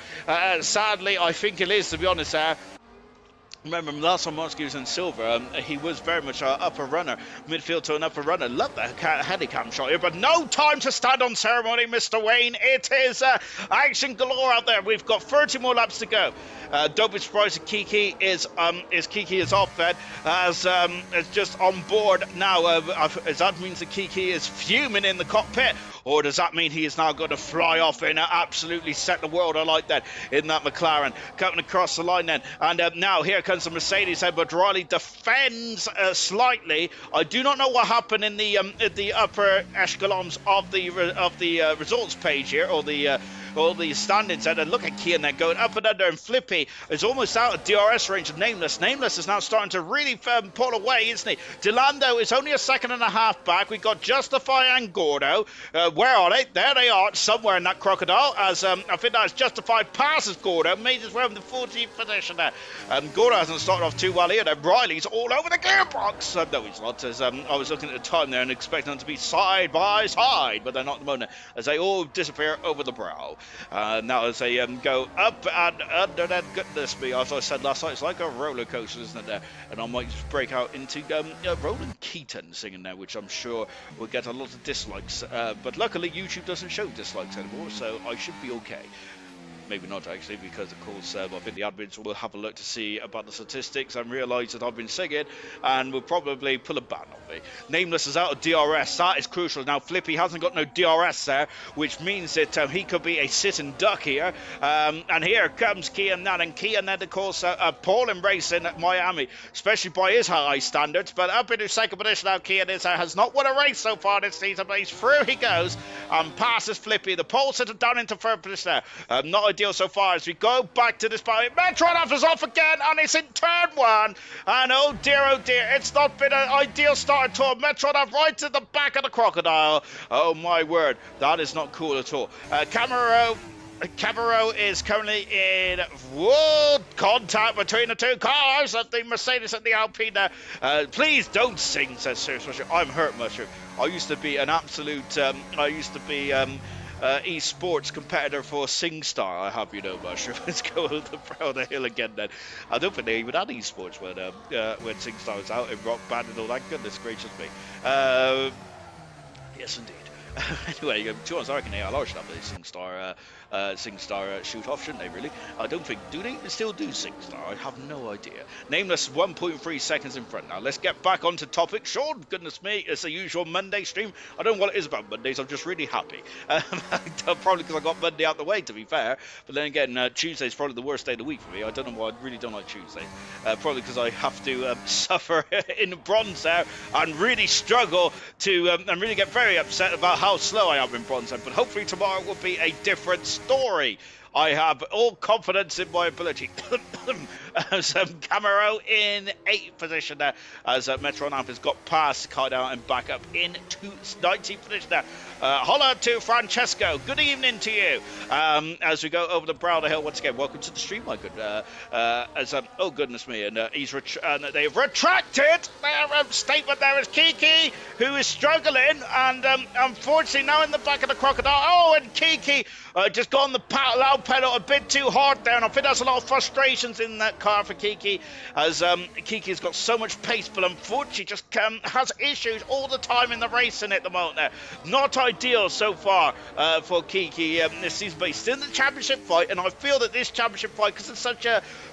Sadly, I think it is, to be honest. Remember, last time Marsky was in silver, he was very much an upper runner, midfield to an upper runner. Love that handicap shot here, but no time to stand on ceremony, Mr. Wayne. It is action galore out there. We've got 30 more laps to go. Don't be surprised if Kiki is off then, as it's just on board now. That means that Kiki is fuming in the cockpit, or does that mean he is now going to fly off and absolutely set the world alight then in that McLaren? Coming across the line then, and now here comes the Mercedes head, but Riley defends slightly. I do not know what happened in the upper echelons of the results page here, or the standings, and look at Kian then going up and under, and Flippy is almost out of DRS range of Nameless. Nameless is now starting to really pull away, isn't he? Delando is only a second and a half back. We've got Justify and Gordo. Where are they? There they are, somewhere in that crocodile, as I think that's Justify passes Gordo, made his way in the 14th position there. Gordo hasn't started off too well here. Riley's all over the gearbox. No, he's not, as I was looking at the time there and expecting them to be side by side, but they're not at the moment, as they all disappear over the brow. Now as they go up and under, then goodness me, as I said last night, it's like a roller coaster, isn't it there? And I might just break out into Roland Keychains singing there, which I'm sure will get a lot of dislikes. But luckily YouTube doesn't show dislikes anymore, so I should be okay. Maybe not actually, because of course I think the admins will have a look to see about the statistics and realise that I've been singing and will probably pull a ban on me. Nameless is out of DRS. That is crucial. Now Flippy hasn't got no DRS there, which means that he could be a sitting duck here. And here comes Kian Nan, and Kian Nan of course appalling racing at Miami, especially by his high standards. But up into second position now, Kian is has not won a race so far this season, but he's through he goes and passes Flippy. The pole sitter down into third position there. Not ideal so far as we go back to this part. Metronov is off again, and it's in turn one. And oh dear, it's not been an ideal start at all. Metronov right to the back of the crocodile. Oh my word, that is not cool at all. Camaro is currently in world contact between the two cars of the Mercedes and the Alpine there. Please don't sing, says Serious Mushroom. I'm hurt, Mushroom. I used to be an absolute, esports competitor for SingStar, I have you know, Mushroom. Let's go down the hill again then. I don't think they even had esports when SingStar was out in Rock Band and all that. Goodness gracious me. Yes, indeed. Anyway, 2 hours, I reckon ALR should have the SingStar shoot-off, shouldn't they, really? I don't think... Do they still do SingStar? I have no idea. Nameless 1.3 seconds in front now. Let's get back onto topic. Sean, goodness me, it's the usual Monday stream. I don't know what it is about Mondays. I'm just really happy. Probably because I got Monday out the way, to be fair. But then again, Tuesday's probably the worst day of the week for me. I don't know why. I really don't like Tuesday. Probably because I have to suffer in bronze there and really struggle to... and really get very upset about how slow I am in bronze, but hopefully tomorrow will be a different story. I have all confidence in my ability. Some Camaro in 8th position there as Metronamp has got past Kaidown and back up into 19th position there. Holla to Francesco. Good evening to you. As we go over the brow of the hill once again. Welcome to the stream, my good. Oh goodness me, and they've retracted their statement. There is Kiki, who is struggling, and unfortunately now in the back of the crocodile. Oh, and Kiki just got on the loud pedal a bit too hard there, and I think there's a lot of frustrations in that car for Kiki, as Kiki's got so much pace, but unfortunately just has issues all the time in the racing at the moment there. Not ideal so far for Kiki this season, but he's still in the championship fight, and I feel that this championship fight, because it's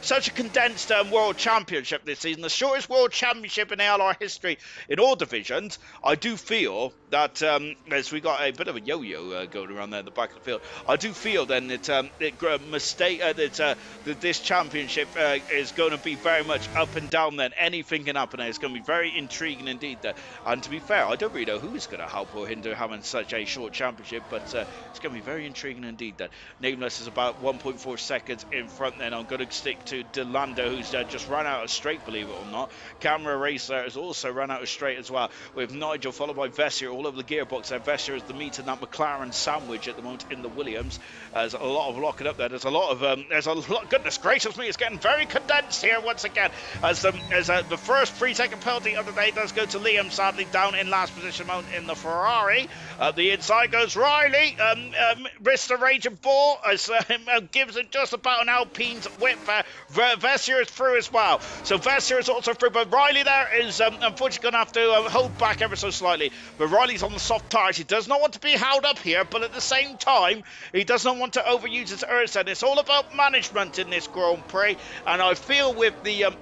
such a condensed world championship this season, the shortest world championship in ALR history in all divisions, I do feel that as we got a bit of a yo-yo going around there in the back of the field, I do feel then that that this championship is going to be very much up and down. Then anything can happen. It's going to be very intriguing indeed. And to be fair, I don't really know who's going to help or hinder having such a short championship, but it's going to be very intriguing indeed. That Nameless is about 1.4 seconds in front. Then I'm going to stick to Delando, who's just run out of straight, believe it or not. Camera Racer has also run out of straight as well, with Nigel followed by Vessier all over the gearbox there. Vessier is the meat in that McLaren sandwich at the moment in the Williams. There's a lot of locking up there. There's a lot. Goodness gracious me, it's getting very condensed here once again. As the first 3-second penalty of the day does go to Liam, sadly down in last position in the Ferrari. The inside goes Riley. Risks the raging ball as gives it just about an Alpine's whip. Vessier is through as well. So Vessier is also through, but Riley there is unfortunately going to have to hold back ever so slightly. But Riley's on the soft tires. He does not want to be held up here, but at the same time, he does not want to overuse his Ursa. It's all about management in this Grand Prix, and I feel with the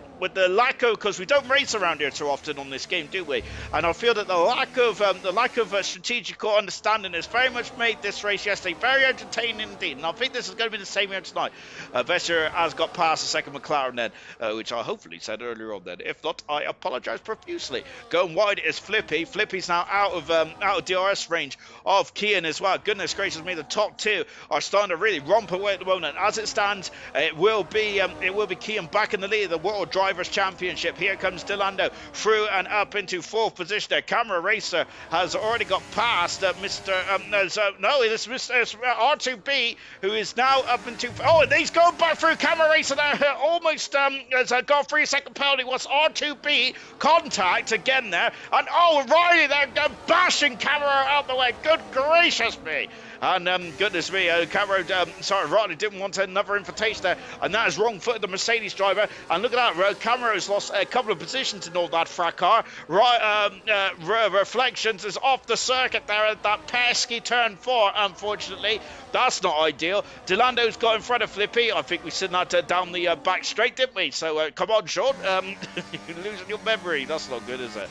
lack of, because we don't race around here too often on this game, do we? And I feel that the lack of strategical understanding has very much made this race yesterday very entertaining indeed. And I think this is going to be the same here tonight. Vessier has got past the second McLaren then, which I hopefully said earlier on then. If not, I apologise profusely. Going wide is Flippy. Flippy's now out of DRS range of Kian as well. Goodness gracious me, the top two are starting to really romp away at the moment. As it stands, it will be Kian back in the lead of the World Drive Drivers' Championship. Here comes Delando through and up into 4th position there. Camera Racer has already got past Mr. It's Mr. R2B, who is now up into... Oh, and he's going back through Camera Racer there. Almost has got 3-second penalty. What's R2B? Contact again there. And oh, Riley there bashing Camera out the way. Good gracious me. And goodness me, Riley didn't want another invitation there. And that is wrong-footed the Mercedes driver. And look at that, Camera's lost a couple of positions in all that fracas. Reflections is off the circuit there at that pesky turn 4, unfortunately. That's not ideal. Delando's got in front of Flippy. I think we sent that down the back straight, didn't we? So come on, Sean. You're losing your memory. That's not good, is it?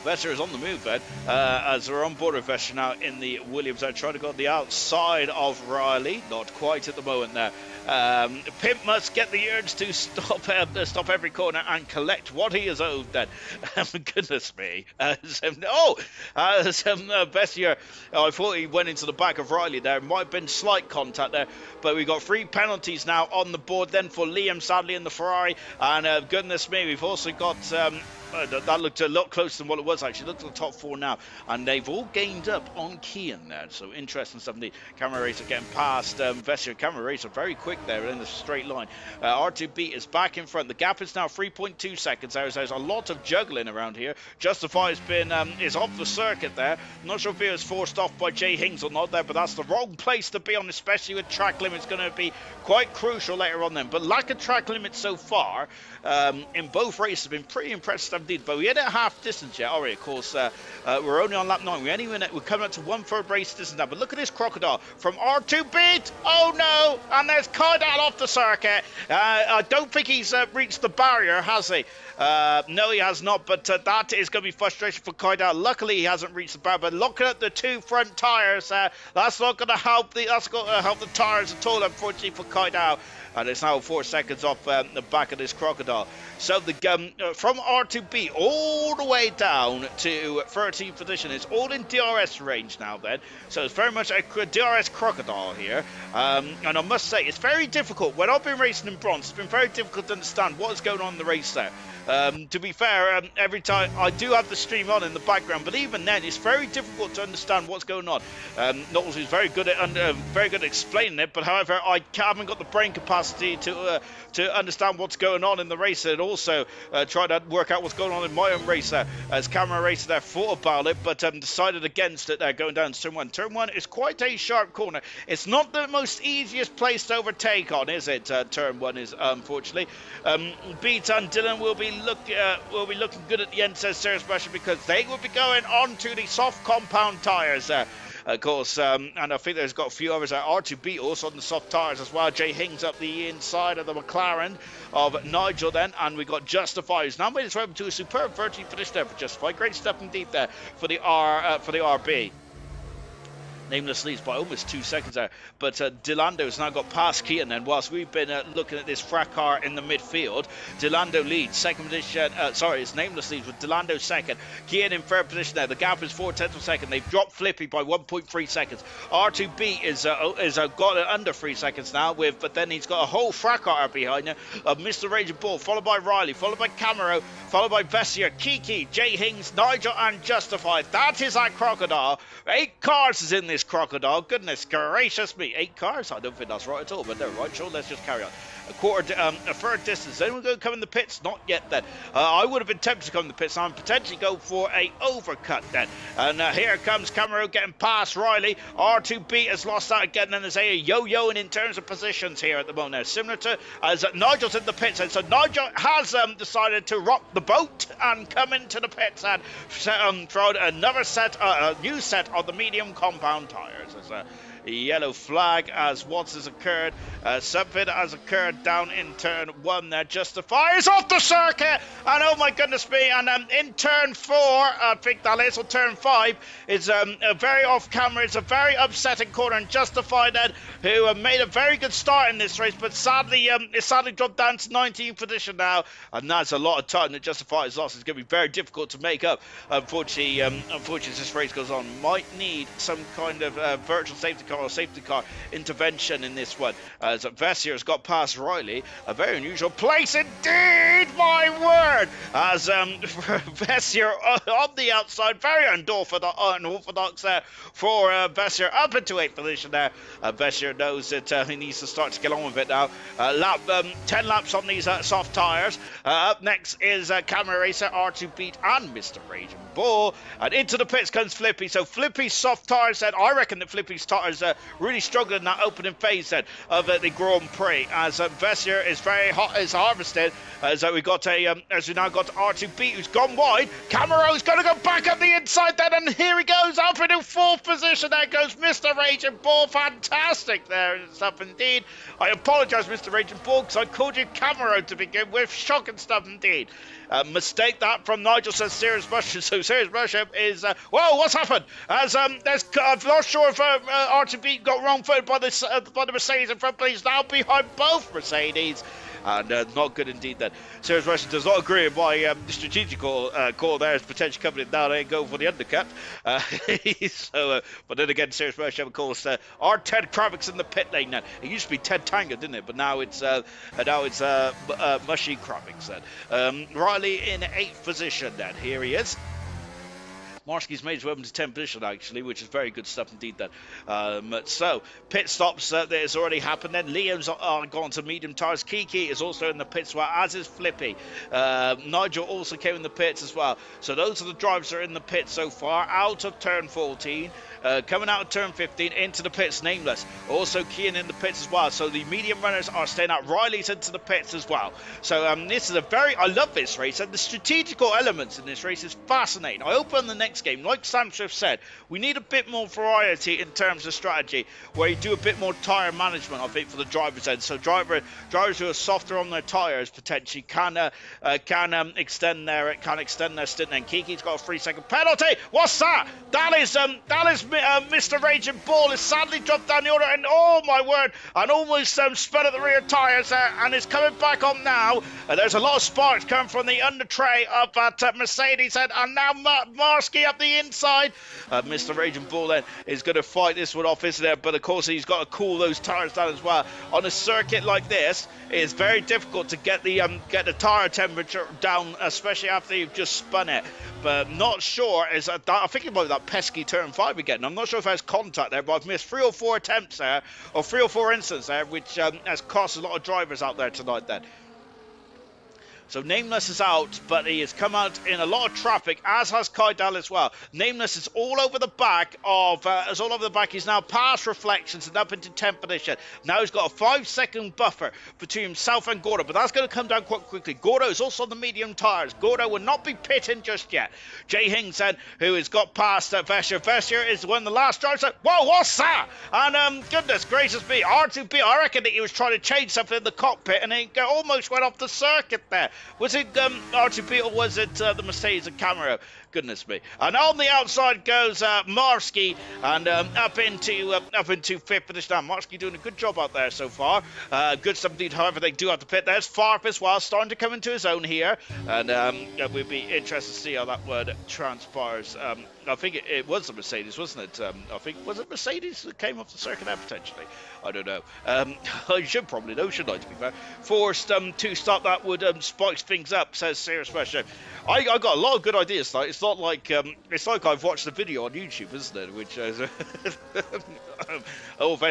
Vesser is on the move then, as we're on board with Vesser now in the Williams. They're trying to go on the outside of Riley. Not quite at the moment there. Pimp must get the urge to stop every corner and collect what he is owed then. Goodness me. Bessier, I thought he went into the back of Riley there. Might have been slight contact there, but we got 3 penalties now on the board then for Liam Sadley in the Ferrari. And goodness me, we've also got... that looked a lot closer than what it was actually. Look at the top 4 now, and they've all gained up on Kean there. So interesting stuff. The Camera Racer getting past Vessier. Camera Racer very quick there in the straight line. R2B is back in front. The gap is now 3.2 seconds. There's a lot of juggling around here. Justify has been is off the circuit there. Not sure if he was forced off by Jay Hings or not there, but that's the wrong place to be on, especially with track limits going to be quite crucial later on then. But lack of track limits so far in both races have been pretty impressive indeed. But we ain't at half distance yet, are we? Of course, we're only on lap 9. We're coming up to 1/3 race distance now. But look at this crocodile from R2B. Oh no! And there's Kydal off the circuit. I don't think he's reached the barrier, has he? No, he has not. But that is going to be frustration for Kydal. Luckily, he hasn't reached the barrier. But looking at the 2 front tyres, that's not going to help. That's going to help the tyres at all, unfortunately, for Kydal. And it's now 4 seconds off the back of this crocodile. So the from R2B all the way down to 13th position. It's all in DRS range now then. So it's very much a DRS crocodile here. And I must say, it's very difficult. When I've been racing in bronze, it's been very difficult to understand what is going on in the race there. To be fair, every time I do have the stream on in the background, but even then, it's very difficult to understand what's going on. Knowles is very good at explaining it, but however, I haven't got the brain capacity to understand what's going on in the race, and also try to work out what's going on in my own race there. As Camera Racer there thought about it, but decided against it there, going down to turn 1. Turn 1 is quite a sharp corner. It's not the most easiest place to overtake on, is it? Turn 1 is, unfortunately. Beat and Dylan will be looking good at the end, says Sarah Smasher, because they will be going on to the soft compound tyres there. Of course, and I think there's got a few others. R2B also on the soft tyres as well. Jay Hings up the inside of the McLaren of Nigel then, and we got Justify, who's now made his way up to a superb 13th finish there for Justify. Great step indeed there for the RB. Nameless leads by almost 2 seconds there, but Delando has now got past Kean then. Whilst we've been looking at this fracas in the midfield, Delando leads second position. It's Nameless leads with Delando second, Kean in third position there. The gap is 4/10 of a second. They've dropped Flippy by 1.3 seconds. R2B is got it under 3 seconds now, but then he's got a whole fracas behind him of Mr. Raging Bull, followed by Riley, followed by Camero, followed by Vessier, Kiki, Jay Hings, Nigel, and Justified. That is that crocodile. 8 cars is in this crocodile. Goodness gracious me, 8 cars? I don't think that's right at all, but they're right. Sure, let's just carry on. A third distance. Then we're going to come in the pits. Not yet then. I would have been tempted to come in the pits and potentially go for a overcut then. And here comes Camero getting past Riley. R2B has lost that again. Then there's a yo-yoing in terms of positions here at the moment now. Similar to as Nigel's in the pits. And so Nigel has decided to rock the boat and come into the pits and throw another set, a new set of the medium compound tyres. As yellow flag as what has occurred. Something has occurred down in turn 1 there. Justifies off the circuit, and oh my goodness me, and in turn 4, I think that is, or turn 5, is a very off camera. It's a very upsetting corner, and Justified then, who made a very good start in this race, but sadly dropped down to 19th position now, and that's a lot of time that Justified has lost. It's going to be very difficult to make up. Unfortunately, as this race goes on, might need some kind of virtual safety car or safety car intervention in this one. As Vessier's got past Riley, a very unusual place indeed, my word. As Vessier on the outside, very unorthodox there for Vessier, up into 8th position there. Vessier knows that he needs to start to get on with it now. 10 laps on these soft tyres. Up next is Camera Racer, R2 Beat, and Mr. Raging Bull. And into the pits comes Flippy. So Flippy's soft tyres then, I reckon that Flippy's tyres really struggled in that opening phase then of the Grand Prix. As Vessier is very hot, is harvested. As we now got R2 Beat, who's gone wide. Camaro's going to go back up the inside then, and here he goes up into 4th position. There goes Mr. Raging Bull. Fantastic there stuff indeed. I apologise, Mr. Raging Bull, because I called you Camaro to begin with. Shocking stuff indeed. Mistake that from Nigel, says Serious Mushroom. So Serious Mushroom is whoa, what's happened? As I'm not sure if R2B got wrong footed by the Mercedes in front, but he's now behind both Mercedes. And not good indeed then. Serious Russian does not agree with my strategical call there is potentially coming in now and go for the undercut. But then again, Serious Russian, of course, are Ted Kravitz in the pit lane now. It used to be Ted Tanger, didn't it? But now it's Mushy Kravitz then. Riley in 8th position then. Here he is. Marsky's made his way up into 10th position, actually, which is very good stuff indeed then. So, pit stops, that has already happened then. Liam's gone to medium tyres. Kiki is also in the pits, well, as is Flippy. Nigel also came in the pits as well. So those are the drivers that are in the pits so far. Out of turn 14. Coming out of turn 15 into the pits, Nameless. Also Kean in the pits as well. So the medium runners are staying out. Riley's into the pits as well. So this is I love this race. And the strategical elements in this race is fascinating. I hope on the next game, like Sam Swift said, we need a bit more variety in terms of strategy, where you do a bit more tyre management, I think, for the drivers' end. So drivers who are softer on their tyres potentially can extend their stint. And Kiki's got a 3-second penalty. What's that? That is Mr. Raging Bull has sadly dropped down the order, and oh my word, and almost spun at the rear tyres there, and is coming back on now. There's a lot of sparks coming from the under tray of that Mercedes head, and now Marsky up the inside. Mr. Raging Bull then is going to fight this one off, isn't it? But of course he's got to cool those tyres down as well. On a circuit like this, it's very difficult to get the tyre temperature down, especially after you've just spun it. But not sure is that I think it might be that pesky turn 5 again. I'm not sure if there's contact there, but I've missed 3 or 4 attempts there, or 3 or 4 incidents there, which has cost a lot of drivers out there tonight then. So Nameless is out, but he has come out in a lot of traffic, as has Kydal as well. Nameless is all over the back He's now past Reflections and up into 10th position. Now he's got a 5-second buffer between himself and Gordo, but that's going to come down quite quickly. Gordo is also on the medium tyres. Gordo will not be pitting just yet. Jay Hingson, who has got past Vesher. Vesher is one of the last drivers. Whoa, what's that? And goodness gracious me, R2B, I reckon that he was trying to change something in the cockpit and he almost went off the circuit there. Was it R2B or was it the Mercedes and Camaro? Goodness me. And on the outside goes Marsky, and up into 5th position. Now, Marsky doing a good job out there so far. Good stuff indeed. However, they do have to pit. There's Farp as well, starting to come into his own here. And we'd be interested to see how that word transpires. I think it was the Mercedes, wasn't it? I think, was it Mercedes that came off the circuit there potentially? I don't know. I should probably know, shouldn't I, to be fair? Forced to stop that would spike things up, says Serious Question. I got a lot of good ideas tonight. It's not like I've watched the video on YouTube, isn't it? Which is Vesh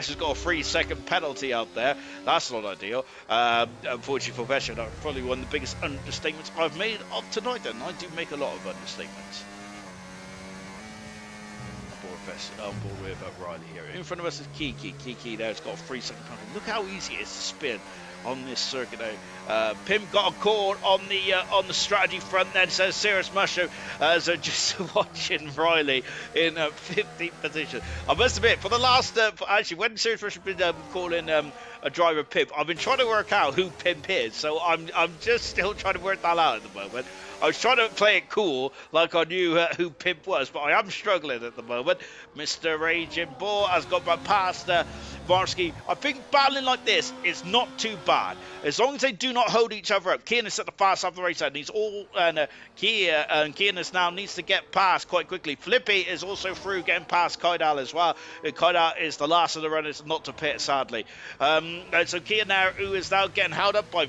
has got a 3-second penalty out there. That's not ideal. Unfortunately for Vesh, that's probably one of the biggest understatements I've made of tonight. And I do make a lot of understatements. On board with Riley here. In front of us is Kiki. Kiki there's got a 3-second penalty. Look how easy it is to spin on this circuit now. Pim got a call on the strategy front then, says Serious Mushroom, as just watching Riley in 15th position. I must admit, for the last actually when Serious Mushroom been calling a driver Pimp, I've been trying to work out who Pimp is, so I'm just still trying to work that out at the moment. I was trying to play it cool, like I knew who Pimp was, but I am struggling at the moment. Mr. Raging Bull has got past Varsky. I think battling like this is not too bad, as long as they do not hold each other up. Kian is at the fast half of the race, and he's all Kian is now needs to get past quite quickly. Flippy is also through, getting past Kaidal as well. Kaidal is the last of the runners not to pit, sadly. So Kian now, who is now getting held up by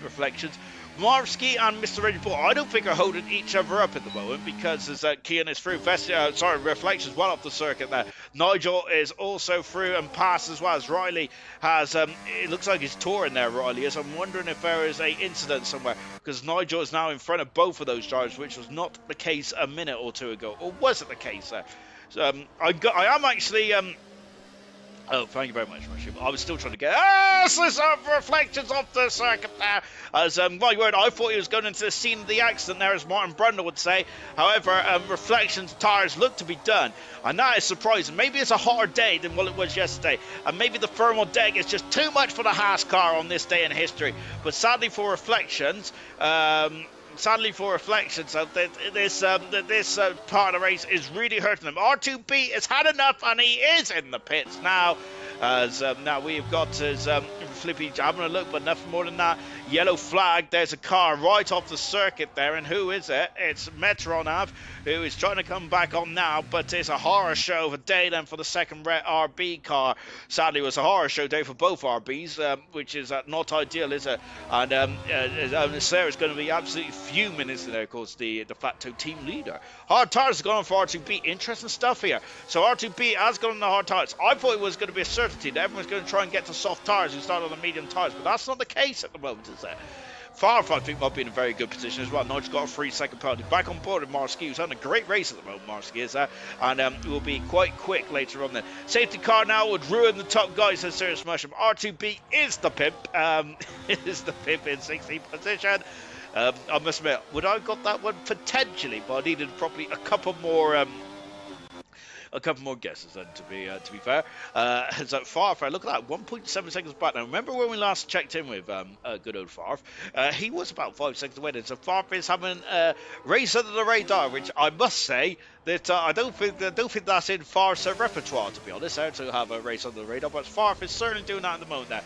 Reflections. Marsky and Mr. Raging Bull, I don't think are holding each other up at the moment, because as Kian is through, Reflections well off the circuit there. Nigel is also through and passed as well, as Riley has, it looks like he's touring there, Riley is. I'm wondering if there is a incident somewhere, because Nigel is now in front of both of those drivers, which was not the case a minute or two ago, or was it the case there? So, I am actually... Oh, thank you very much, Mushroom. I was still trying to get Reflections off the circuit there. As my word, I thought he was going into the scene of the accident there, as Martin Brundle would say. However, Reflections tyres look to be done, and that is surprising. Maybe it's a hotter day than what it was yesterday, and maybe the thermal deck is just too much for the Haas car on this day in history. But sadly for Reflections, this part of the race is really hurting them. R2B has had enough, and he is in the pits now. As now we've got his Flippy having a look, but nothing more than that. Yellow flag. There's a car right off the circuit there, and who is it? It's Metronav, who is trying to come back on now, but it's a horror show of a day then for the second RB car. Sadly, it was a horror show day for both RBs, which is not ideal, is it? And Sarah's going to be absolutely fuming, isn't it? Of course, the de facto team leader. Hard tires have gone on for R2B. Interesting stuff here. So R2B has gone on the hard tires. I thought it was going to be a certainty that everyone's going to try and get to soft tires and start on the medium tires, but that's not the case at the moment, is it? Farf, I think, might be in a very good position as well. Nigel's got a 3-second penalty. Back on board with Marsky, who's having a great race at the moment, Marsky is there. And will be quite quick later on then. Safety car now would ruin the top guy, says Serious Mushroom. R2B is the pimp. Is the pimp in 16th position. I must admit, would I have got that one? Potentially, but I needed probably a couple more guesses then, to be fair. So Farf, look at that, 1.7 seconds back. Now remember when we last checked in with good old Farf, he was about 5 seconds away then. So Farf is having a race under the radar, which I must say that I don't think that's in Farf's repertoire, to be honest, to have a race under the radar. But Farf is certainly doing that at the moment now.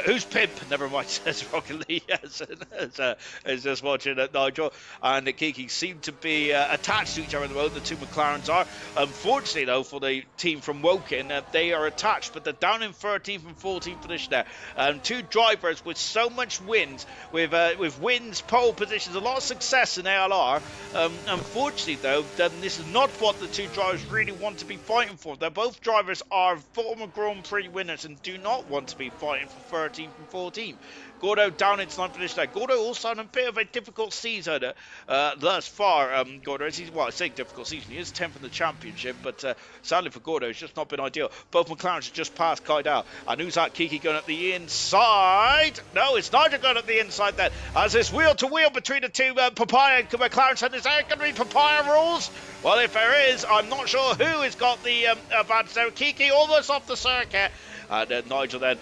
Who's Pimp? Never mind, says Rocket Lee. Yes, is just watching Nigel and Kiki seem to be attached to each other at the moment. The two McLarens are. Unfortunately, though, for the team from Woking, they are attached, but they're down in 13th and 14th position there. Two drivers with so much wins, with wins, pole positions, a lot of success in ALR. Unfortunately, though, this is not what the two drivers really want to be fighting for. They're both drivers are former Grand Prix winners and do not want to be fighting for 13th and 14th. Gordo down into 9th position there. Gordo also had a bit of a difficult season thus far. Gordo, I say difficult season. He is 10th in the championship, but sadly for Gordo, it's just not been ideal. Both McLarens have just passed Kaidal. And who's that? Kiki going up the inside. No, it's Nigel going up the inside then. As it's wheel to wheel between the two Papaya and McLarens. And is there going to be Papaya rules? Well, if there is, I'm not sure who has got the advantage there. Kiki almost off the circuit. And Nigel then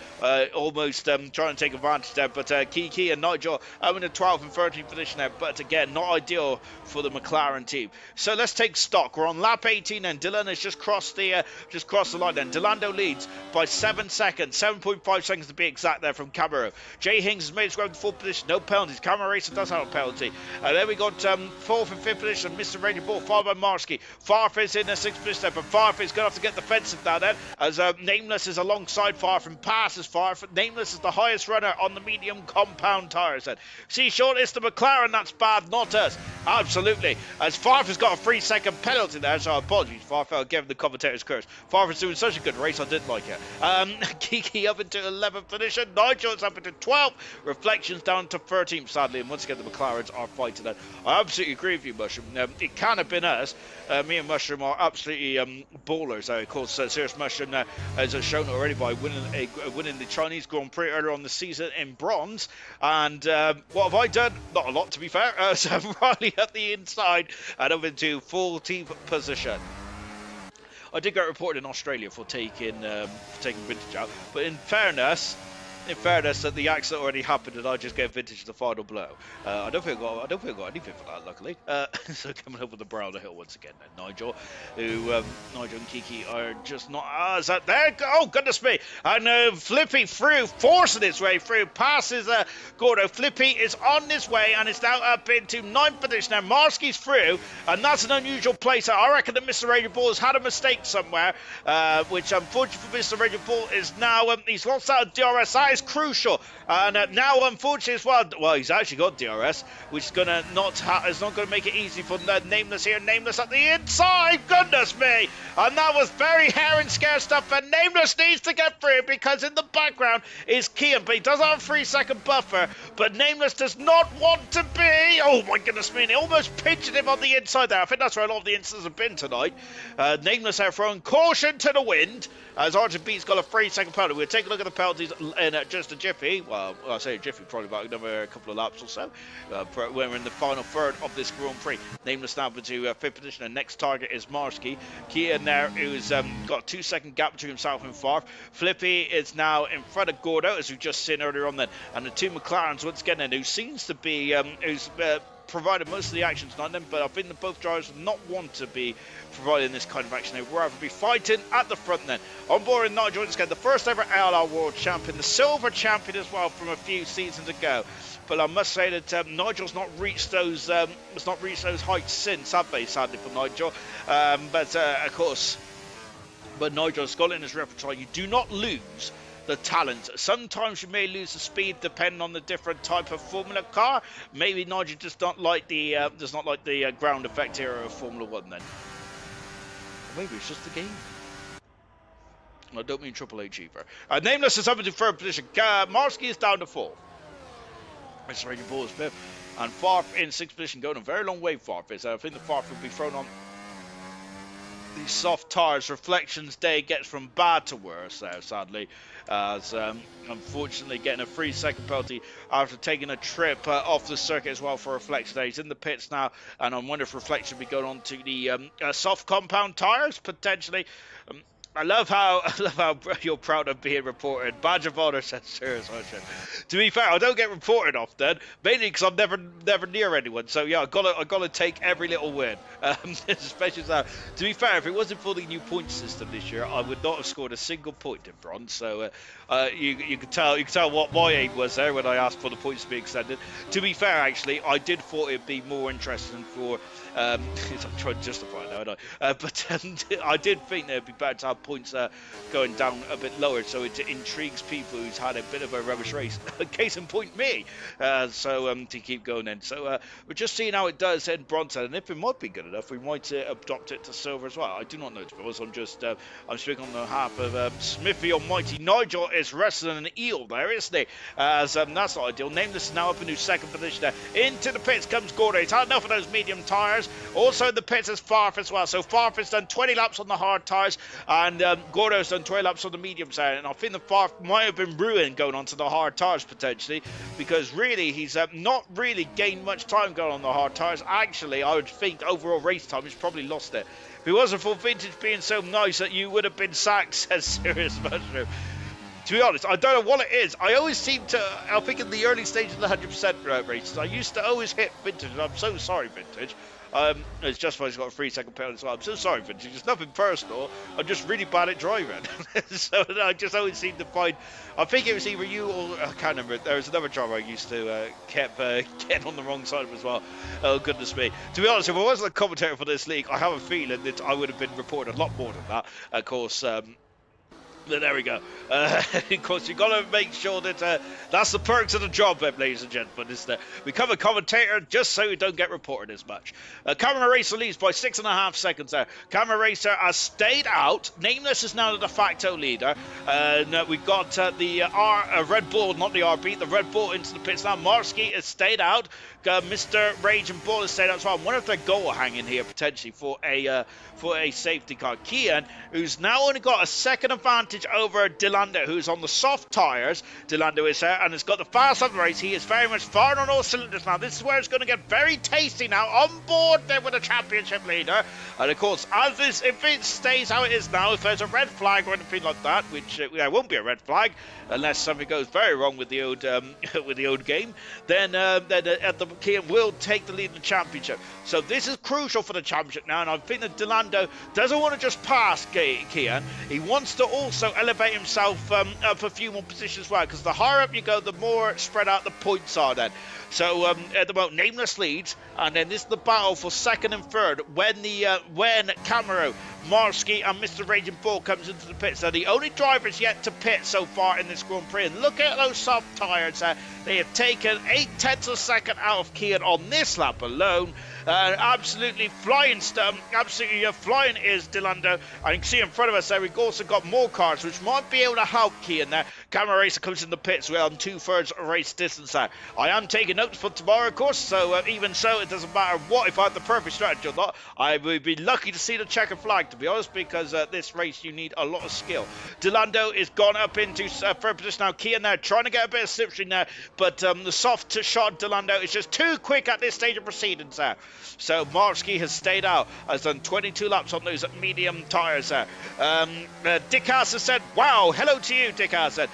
almost trying to take advantage there. But Kiki and Nigel in the 12th and 13th position there. But again, not ideal for the McLaren team. So let's take stock. We're on lap 18 and Dylan has just crossed the line then. Delando leads by 7 seconds. 7.5 seconds to be exact there from Camaro. Jay Hings has made his way to 4th position. No penalties. Camaro Racer does have a penalty. And then we got 4th and 5th position. Mr. Raging Bull followed by Marsky. Farf is in the 6th position there. But Farf is going to have to get defensive now then. As Nameless is alongside Farf and passes Farf. Nameless is the highest runner on the medium compound tyres then. See, Sean, it's the McLaren that's bad, not us. Absolutely. As Farf has got a 3-second penalty there, so apologies, Farf. I'll give the commentator's curse. Farf is doing such a good race, I did like it. Kiki up into 11th position. Nigel's up into 12th. Reflections down to 13th, sadly. And once again, the McLarens are fighting that. I absolutely agree with you, Mushroom. It can have been us. Me and Mushroom are absolutely ballers. Of course, Serious Mushroom has shown already by winning the Chinese Grand Prix earlier on the season in bronze. And what have I done? Not a lot, to be fair. So I'm Riley at the inside and up into 14th position. I did get reported in Australia for taking vintage out, but in fairness, in fairness, that the accident already happened, and I just get vintage the final blow. I don't think I got anything for that, luckily. So coming up with the brow on the hill once again, then Nigel, who Nigel and Kiki are just not. Is that there? Oh goodness me! And Flippy through, forcing his way through, passes Gordo. Flippy is on his way and is now up into 9th position. Now Marsky's through, and that's an unusual place. I reckon that Mr. Raging Bull has had a mistake somewhere, which unfortunately for Mr. Raging Bull is now he's lost out of DRS. That is crucial, and now unfortunately as well, he's actually got DRS, which is gonna is not gonna make it easy for Nameless here. Nameless at the inside, goodness me, and that was very hair and scare stuff. And Nameless needs to get through because in the background is Kian, but he does have a 3-second buffer. But Nameless does not want to be. Oh my goodness me! He almost pinched him on the inside there. I think that's where a lot of the incidents have been tonight. Nameless there throwing caution to the wind as RGB's got a 3-second penalty. We'll take a look at the penalties in just a jiffy. Well, I say a jiffy, probably about another couple of laps or so. We're in the final third of this Grand Prix. Nameless now into 5th position. The next target is Marsky. Kian there, who's got a 2-second gap between himself and 4th. Flippy is now in front of Gordo, as we've just seen earlier on then. And the two McLarens once again then, who seems to be, provided most of the action tonight then, but I think that both drivers would not want to be providing this kind of action. They would rather be fighting at the front then. On board Nigel once again, the first ever ALR World Champion, the silver champion as well from a few seasons ago. But I must say that Nigel's not reached those heights since, have they, sadly, for Nigel. Of course, but Nigel's got it in his repertoire. You do not lose the talent. Sometimes you may lose the speed depending on the different type of Formula car. Maybe Nigel does not like the ground effect era of Formula 1 then. Or maybe it's just the game. I don't mean Triple H either. Nameless is up into 3rd position. Marsky is down to 4th. Mr. Raging Bull is 5th. And Farf in 6th position, going a very long way. Farf is. I think the Farf will be thrown on these soft tires. Reflections Day gets from bad to worse there, sadly, as unfortunately getting a 3-second penalty after taking a trip off the circuit as well for Reflection Day. He's in the pits now, and I wonder if Reflection will be going on to the soft compound tires potentially. I love how you're proud of being reported. Badge of honor, said serious. To be fair, I don't get reported often, mainly because I'm never near anyone. So yeah, I gotta take every little win, especially that. To be fair, if it wasn't for the new point system this year, I would not have scored a single point in bronze. So you can tell what my aim was there when I asked for the points to be extended. To be fair, actually, I did thought it'd be more interesting for. I'm trying to justify it now, aren't I? But I did think it'd be better to have points going down a bit lower, so it intrigues people who's had a bit of a rubbish race. Case in point, me. To keep going then. So we're just seeing how it does in bronze, and if it might be good enough, we might adopt it to silver as well. I do not know, to be honest. I'm speaking on behalf of Smithy Almighty. Nigel is wrestling an eel there, isn't he? That's not ideal. Nameless is now up into 2nd position there. Into the pits comes Gordo. He's had enough of those medium tires. Also in the pits is Farf as well. So Farf has done 20 laps on the hard tires, and Gordo's done 20 laps on the medium side. And I think the Farf might have been ruined going onto the hard tires potentially, because really he's not really gained much time going on the hard tires. Actually, I would think overall race time he's probably lost it. If it wasn't for Vintage being so nice that you would have been sacked, says Serious Mushroom. To be honest, I don't know what it is. I always seem to, I think in the early stages of the 100% races, I used to always hit Vintage, and I'm so sorry, Vintage. It's just why he's got a 3-second penalty as well. I'm so sorry, Vintage. It's nothing personal. I'm just really bad at driving. So I just always seem to find. I think it was either you or I can't remember. There was another driver I used to kept getting on the wrong side of as well. Oh goodness me. To be honest, if I wasn't a commentator for this league, I have a feeling that I would have been reported a lot more than that. Of course. But there we go. Of course, you've got to make sure that that's the perks of the job, ladies and gentlemen, isn't it? Become a commentator just so you don't get reported as much. Camera Racer leads by 6.5 seconds there. Camera Racer has stayed out. Nameless is now the de facto leader. We've got the Red Bull, not the RB, the Red Bull into the pits now. Marsky has stayed out. Mr. Rage and Bull has stayed out as well. I wonder if they're goal hanging here potentially for a safety car. Kian, who's now only got a second advantage advantage over Delando, who's on the soft tyres. Delando is there and has got the fast of the race. He is very much firing on all cylinders now. This is where it's going to get very tasty now. On board there with the championship leader. And of course, if it stays how it is now, if there's a red flag or anything like that, which there won't be a red flag unless something goes very wrong with the old game, then the Kian will take the lead in the championship. So this is crucial for the championship now, and I think that Delando doesn't want to just pass Kian. He wants to also elevate himself up a few more positions as well, because the higher up you go, the more spread out the points are then. So at the moment, Nameless leads, and then this is the battle for second and third when Camaro, Marsky and Mr. Raging Bull comes into the pits. They're the only drivers yet to pit so far in this Grand Prix. And look at those soft tyres. They have taken 8/10 of a second out of Kian on this lap alone. Absolutely flying stuff. Absolutely flying is Delando. I can see in front of us there, we've also got more cars, which might be able to help Kian there. Camera Racer comes in the pits. We're on 2/3 race distance there. I am taking notes for tomorrow, of course, so even so, it doesn't matter what if I have the perfect strategy or not. I would be lucky to see the checkered flag, to be honest, because this race you need a lot of skill. Delando is gone up into third position now. Kian there trying to get a bit of slipstream there, but the soft shot Delando is just too quick at this stage of proceedings there. So Marsky has stayed out, has done 22 laps on those medium tyres there. Dick Haas has said, wow, hello to you, Dick Haas said.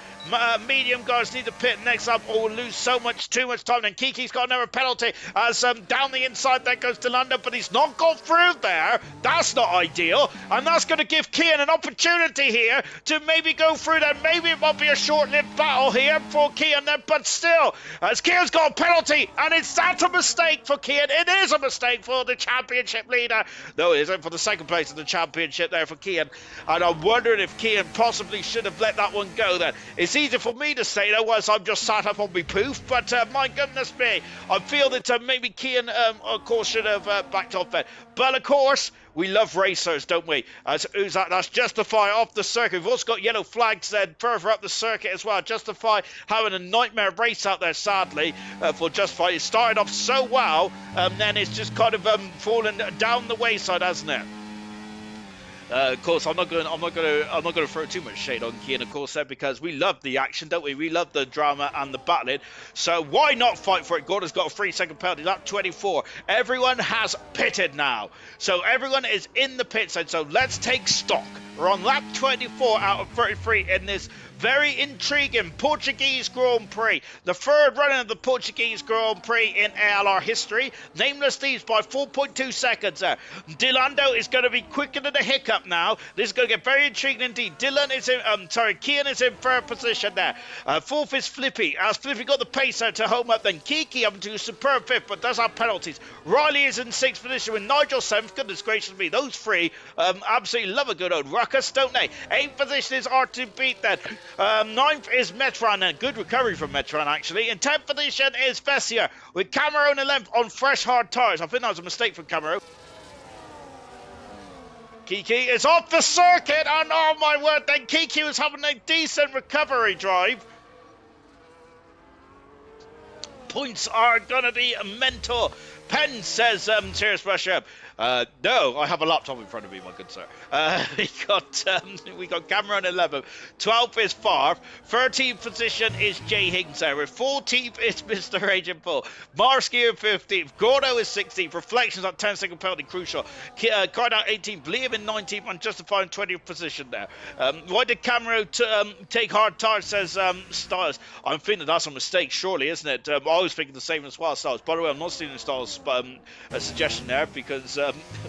Medium guys need to pit next up or we'll lose too much time. And Kiki's got another penalty as down the inside there goes Delando, but he's not got through there. That's not ideal, and that's going to give Kian an opportunity here to maybe go through there. Maybe it might be a short-lived battle here for Kian there, but still, as Kian's got a penalty, and is that a mistake for Kian? It is a mistake for the championship leader. No, it isn't, for the second place in the championship there for Kian, and I'm wondering if Kian possibly should have let that one go then. It's easy for me to say that once I'm just sat up on my poof, but my goodness me, I feel that maybe Kian, of course, should have backed off there. But of course, we love racers, don't we? Who's that? That's Justify off the circuit. We've also got yellow flags then further up the circuit as well. Justify having a nightmare race out there, sadly, for Justify. It started off so well, then it's just kind of fallen down the wayside, hasn't it? Of course, I'm not going to throw too much shade on Kian, of course, there, because we love the action, don't we? We love the drama and the battling. So why not fight for it? Gordon's got a 3-second penalty. Lap 24. Everyone has pitted now, so everyone is in the pit side. So let's take stock. We're on lap 24 out of 33 in this very intriguing Portuguese Grand Prix. The third running of the Portuguese Grand Prix in ALR history. Nameless leads by 4.2 seconds there. Delando is going to be quicker than a hiccup now. This is going to get very intriguing indeed. Kian is in third position there. Fourth is Flippy. As Flippy got the pace there to home up, then Kiki up to a superb fifth, but does have penalties. Riley is in sixth position with Nigel seventh. Goodness gracious me, those three absolutely love a good old ruckus, don't they? Eighth position is R2 Beat then. Ninth is Metron, and good recovery from Metron actually. In 10th position is Vessia with Camaro in 11th on fresh hard tyres. I think that was a mistake from Camaro. Kiki is off the circuit, and oh my word, then Kiki was having a decent recovery drive. Points are gonna be mental. Penn says, Serious Russia. No, I have a laptop in front of me, my good sir. We got Cameron 11th. 12th is Favre. 13th position is Jay Higgins there. 14th is Mr. Agent Bull. Marsky in 15th. Gordo is 16th. Reflections on 10-second penalty, crucial. Cardout 18th. Liam in 19th and Justify in 20th position there. Why did Camaro take hard tires, says Styles. I'm thinking that's a mistake, surely, isn't it? I was thinking the same as well, Styles. By the way, I'm not stealing Styles' a suggestion there because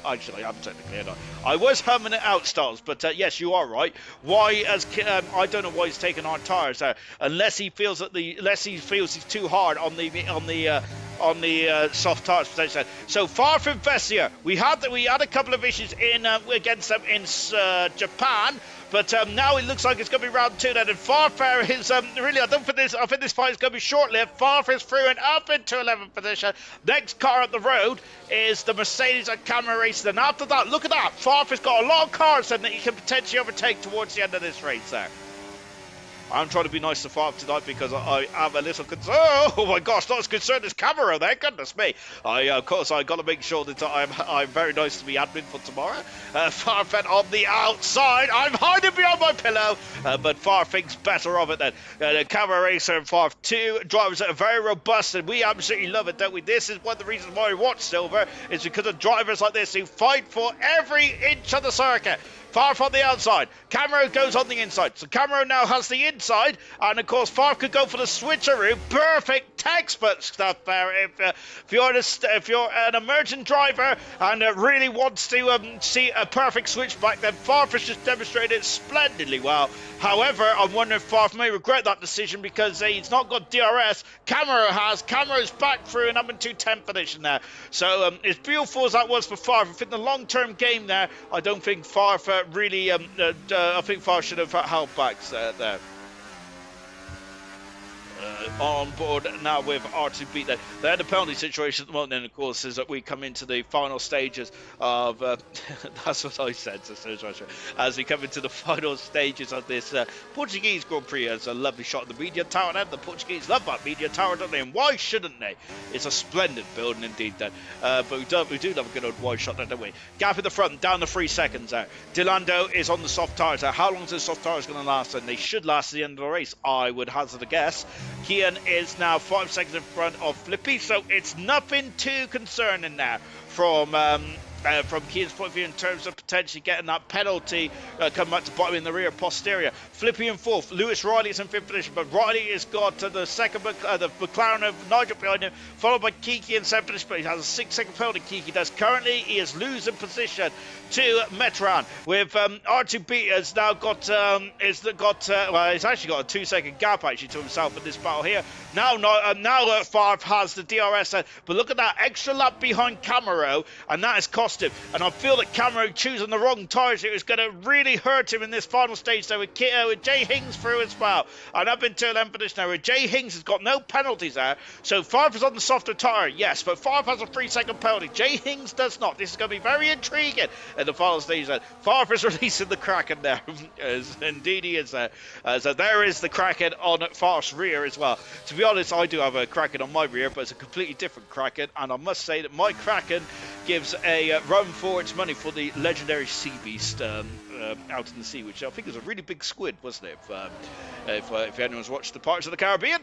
actually I am technically not. I was humming it out, Styles, but yes, you are right. Why, I don't know why he's taking hard tires there, unless he feels he's too hard on the soft tires potentially. So far from Vessia, we had a couple of issues against them in Japan. But now it looks like it's going to be round 2 then. And Farfare is really, I think this fight is going to be short-lived. Farfare is through and up into 11th position. Next car up the road is the Mercedes at Camera Racing. And after that, look at that. Farfare's got a lot of cars then that he can potentially overtake towards the end of this race there. I'm trying to be nice to Farf tonight because I am a little concerned. Oh my gosh, not as concerned as Camera there. Goodness me. Of course, I got to make sure that I'm very nice to be admin for tomorrow. Farfet on the outside. I'm hiding behind my pillow, but Farf thinks better of it then. Camera Racer and Farf, two drivers that are very robust, and we absolutely love it, don't we? This is one of the reasons why we watch Silver, is because of drivers like this who fight for every inch of the circuit. Farf on the outside. Camero goes on the inside. So Camero now has the inside. And, of course, Farf could go for the switcheroo. Perfect textbook stuff there. If you're an emerging driver and really wants to see a perfect switchback, then Farf has just demonstrated it splendidly well. However, I'm wondering if Farf may regret that decision because he's not got DRS. Camero has. Camero's back through and up into 10th position there. So as beautiful as that was for Farf, I think the long-term game there, I don't think Farf really, I think Farf should have held back there. On board now with R2B. They had a penalty situation at the moment, and of course, is that we come into the final stages of that's what I said as we come into the final stages of this Portuguese Grand Prix. There's a lovely shot of the media tower, and the Portuguese love that media tower, don't they? And why shouldn't they? It's a splendid building indeed then. But we do love a good old wide shot there, don't we? Gap in the front, down to 3 seconds there. Dilando is on the soft tires there. How long is the soft tires going to last? And they should last to the end of the race, I would hazard a guess. Kian is now 5 seconds in front of Flippy, so it's nothing too concerning there from Kian's point of view in terms of potentially getting that penalty coming back to bottom in the rear posterior. Flippy in fourth. Lewis Riley is in fifth position, but Riley has got the second, the McLaren of Nigel behind him, followed by Kiki in seventh position, but he has a 6-second penalty. Kiki does. Currently, he is losing position to Metran, with R2B has now got, well, he's actually got a 2-second gap actually to himself in this battle here. Now Favre has the DRS, but look at that extra lap behind Camaro, and that has cost him. And I feel that Camaro choosing the wrong tyres here is going to really hurt him in this final stage there with Jay Hings through as well. And up into 11th position now, where Jay Hings has got no penalties there. So Favre is on the softer tyre, yes, but Favre has a 3-second penalty. Jay Hings does not. This is going to be very intriguing in the final stage there. Favre is releasing the Kraken there. Indeed he is there. So there is the Kraken on Favre's rear as well. To be honest, I do have a Kraken on my rear, but it's a completely different Kraken, and I must say that my Kraken gives a run for its money for the legendary sea beast out in the sea, which I think is a really big squid, wasn't it? If anyone's watched the Pirates of the Caribbean,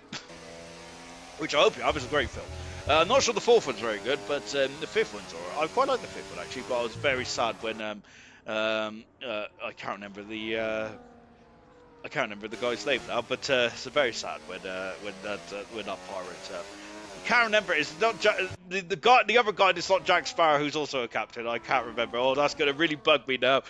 which I hope you have, it's a great film. I'm not sure the fourth one's very good, but the fifth one's alright. I quite like the fifth one actually, but I was very sad when I can't remember the guy's name now, but it's very sad when that pirate. I can't remember. It's not the other guy. That's not Jack Sparrow, who's also a captain. I can't remember. Oh, that's going to really bug me now.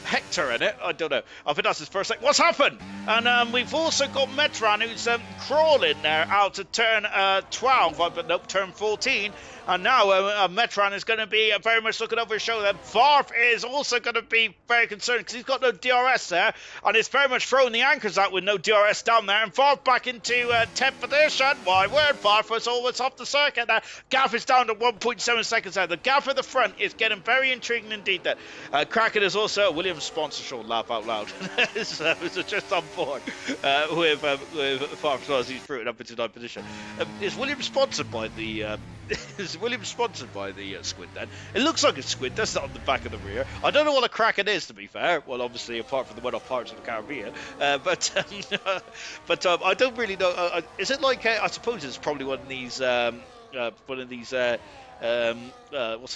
Hector in it. I don't know. I think that's his first name. What's happened? And we've also got Metran, who's crawling there out to turn 12, but nope, turn 14. And now Metran is going to be very much looking over his shoulder. Farf is also going to be very concerned because he's got no DRS there. And it's very much throwing the anchors out with no DRS down there. And Farf back into 10th position. My word, Farf was almost off the circuit there. Gap is down to 1.7 seconds there. The gap at the front is getting very intriguing indeed there. Kraken is also a Williams sponsor, Sean, laugh out loud. So just on board with Farf as well as he's through it up into 9th position. Is Williams sponsored by the... Is Williams sponsored by the squid then? It looks like a squid. That's not on the back of the rear. I don't know what a Kraken is, to be fair. Well, obviously, apart from the one off Pirates of the Caribbean. But I don't really know. Is it like, I suppose it's probably one of these, what's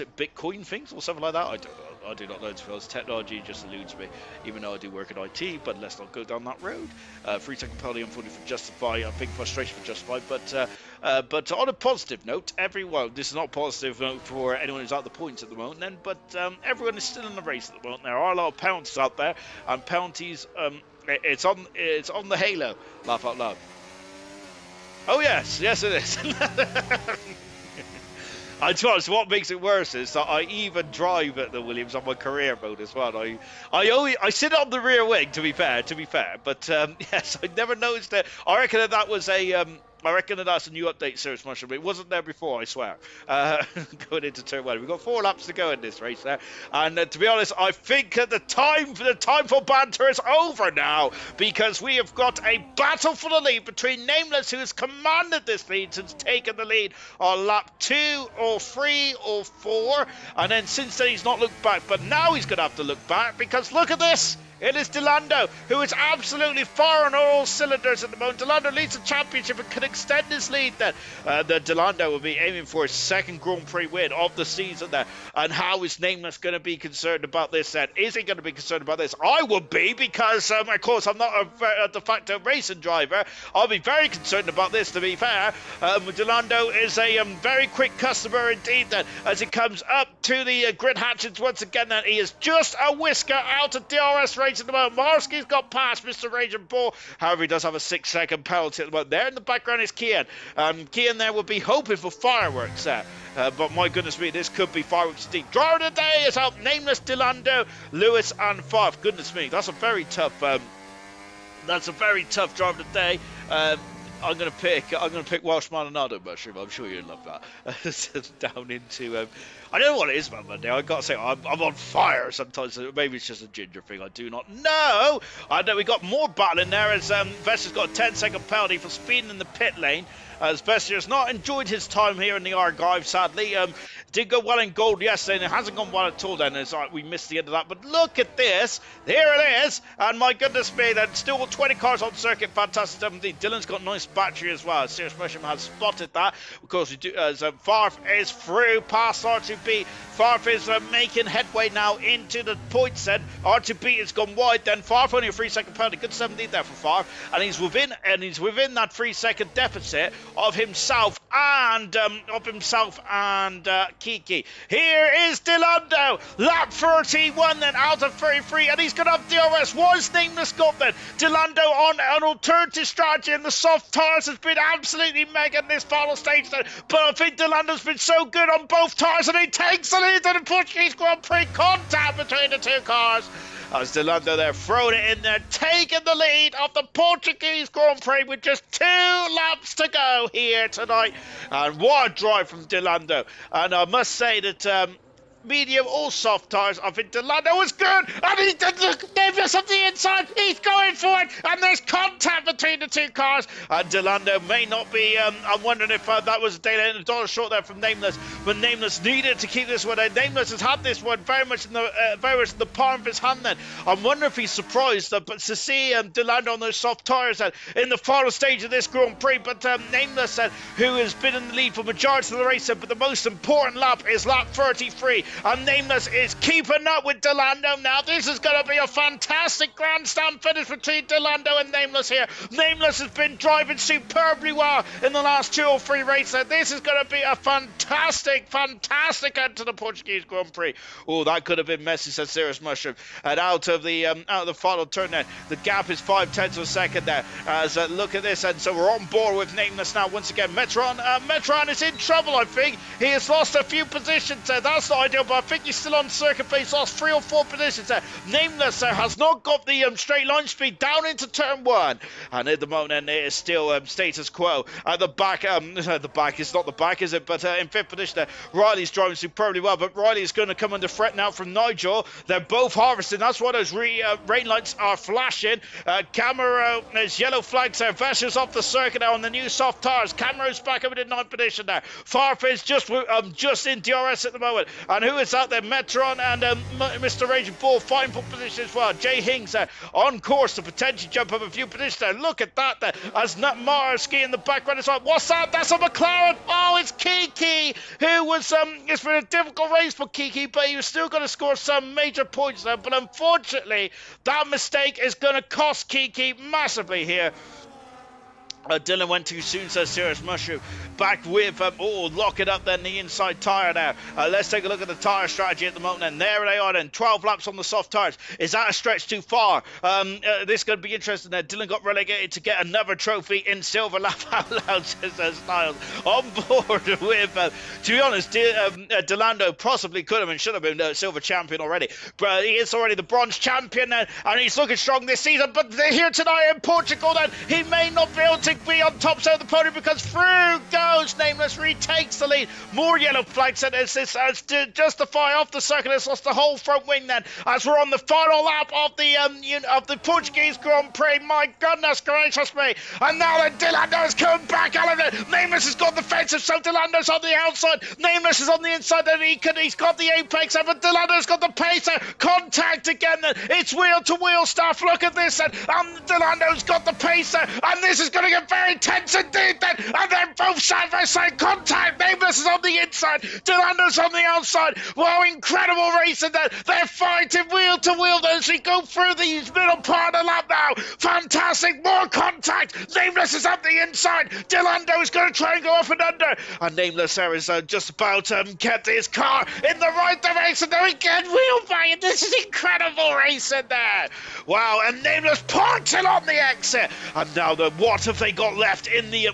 it, Bitcoin things or something like that? I don't know. I do not know, to be honest. Technology just eludes me, even though I do work in IT, but let's not go down that road. 3-second penalty, unfortunately, for Justify. A big frustration for Justify, but on a positive note, this is not a positive note for anyone who's out the points at the moment then, but everyone is still in the race at the moment. There are a lot of penalties out there, and penalties, it's on the halo. Laugh out loud. Oh yes it is. I tell you what makes it worse is that I even drive at the Williams on my career mode as well. I sit on the rear wing, to be fair, but yes, I never noticed it. I reckon that was a I reckon that's a new update, Serious Mushroom. It wasn't there before, I swear. Going into turn 1. We've got 4 laps to go in this race there. And to be honest, I think the time for banter is over now, because we have got a battle for the lead between Nameless, who has commanded this lead since taking the lead on lap 2 or 3 or 4. And then since then, he's not looked back. But now he's going to have to look back, because look at this. It is Delando, who is absolutely firing on all cylinders at the moment. Delando leads the championship and can extend his lead then. Delando will be aiming for his second Grand Prix win of the season there. And how is Nameless going to be concerned about this then? Is he going to be concerned about this? I would be, because, of course, I'm not a de facto racing driver. I'll be very concerned about this, to be fair. Delando is a very quick customer indeed then, as he comes up to the grid hatches once again. Then he is just a whisker out of DRS race at the moment. Marsky's got past Mr. Raging Bull. However, he does have a 6-second penalty at the moment. There in the background is Kian. Kian there will be hoping for fireworks there. But my goodness me, this could be fireworks indeed. Driver of the day is out. Nameless, Delando, Lewis, and Farf. Goodness me, that's a very tough. That's a very tough driver of the day. I'm gonna pick Welsh Malinado Mushroom. I'm sure you'd love that. Down into I don't know what it is about Monday. I gotta say I'm on fire sometimes. Maybe it's just a ginger thing. I do not know. I know we got more battle in there, as Vesser's got a 10-second penalty for speeding in the pit lane. As Vesser has not enjoyed his time here in the Archive, sadly. Did go well in gold yesterday, and it hasn't gone well at all then. It's like we missed the end of that. But look at this. Here it is. And my goodness me, then still 20 cars on circuit. Fantastic stuff indeed. Dylan's got a nice battery as well. Serious Mushroom has spotted that. Of course, we do, as Farf is through past R2B. Farf is making headway now into the points then. R2B has gone wide then. Farf only a 3-second penalty. Good 17 there for Farf. And he's within that 3-second deficit of himself and Kiki. Here is Delando, lap 31 then out of 33, and he's going to have DRS. What is Nameless got then? Delando on an alternative strategy, and the soft tyres has been absolutely mega in this final stage then. But I think Delando's been so good on both tyres, and he takes the lead in the Portuguese Grand Prix. Contact between the two cars. As Delando there, throwing it in there, taking the lead of the Portuguese Grand Prix with just 2 laps to go here tonight. And what a drive from Delando. And I must say that medium or soft tyres, I think Delando was good. And he did look, Davis on the inside. He's going for it. And there's contact between the two cars. And Delando may not be, I'm wondering if that was a $1 short there from Nameless. But Nameless needed to keep this one. And Nameless has had this one very much in the palm of his hand then. I'm wondering if he's surprised but to see Delando on those soft tyres in the final stage of this Grand Prix. But Nameless, who has been in the lead for majority of the race, but the most important lap is lap 33. And Nameless is keeping up with Delando now. This is going to be a fantastic grandstand finish between Delando and Nameless here. Nameless has been driving superbly well in the last 2 or 3 races. This is going to be a fantastic end to the Portuguese Grand Prix. Oh, that could have been messy, says Serious Mushroom. And out of the final turn there, the gap is 0.5 of a second there. As look at this, and so we're on board with Nameless now once again. Metron is in trouble, I think. He has lost a few positions there. That's not ideal, but I think he's still on circuit, but he's lost 3 or 4 positions there. Nameless has not got the straight line speed down into turn 1. And at the moment, it is still status quo. At the back, the back is not the back, is it? But in 5th position there, Riley's driving superbly well, but Riley is going to come under threat now from Nigel. They're both harvesting. That's why those rain lights are flashing. Camaro, there's yellow flags there. Vesser's off the circuit now on the new soft tires. Camaro's back up in 9th position there. Farf is just in DRS at the moment. And who is out there? Metron and Mr. Raging Bull fighting for position as well. Jay Hings on course to potentially jump up a few positions there. Look at that there. As Nut Marski in the background is like, what's that? That's a McLaren. Oh, it's Kiki, who was it's been a difficult race for Kiki, but he was still going to score some major points there. But unfortunately, that mistake is going to cost Kiki massively here. Dylan went too soon, says Serious Mushroom. Back with, lock it up then, the inside tyre there. Let's take a look at the tyre strategy at the moment. And there they are then, 12 laps on the soft tyres. Is that a stretch too far? This is going to be interesting there. Dylan got relegated to get another trophy in silver. Laugh out loud, says Styles. On board with, to be honest, Delando possibly could have and should have been silver champion already. But he is already the bronze champion then, and he's looking strong this season. But here tonight in Portugal then, he may not be able to fantastic be on top side of the podium because through goes Nameless, retakes the lead. More yellow flags and as this to justify off the circuit has lost the whole front wing then as we're on the final lap of the Portuguese Grand Prix. My goodness gracious me. And now then Delando has come back out of it. Nameless has got the fence, so Delando's on the outside. Nameless is on the inside and he's got the apex but Delando's got the pacer. Contact again then. It's wheel to wheel stuff. Look at this then. Delando's got the pacer and this is going to get very tense indeed then. And then both side by side contact. Nameless is on the inside. Delando's on the outside. Wow, incredible racing then. They're fighting wheel to wheel as we go through the middle part of the lap now. Fantastic. More contact. Nameless is up the inside. Delando is going to try and go off and under. And Nameless there is just about kept his car in the right direction. Now again, wheel by it. This is incredible racing there. Wow, and Nameless parked it on the exit. And now what have they got left in the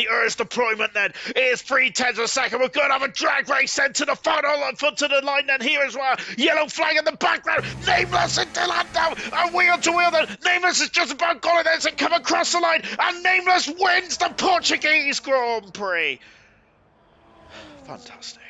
ERS deployment then? Is 3/10 of a second. We're going to have a drag race then to the final foot to the line then here as well. Yellow flag in the background. Nameless and Delando are wheel to wheel then. Nameless is just about got it as it come across the line. And Nameless wins the Portuguese Grand Prix. Fantastic.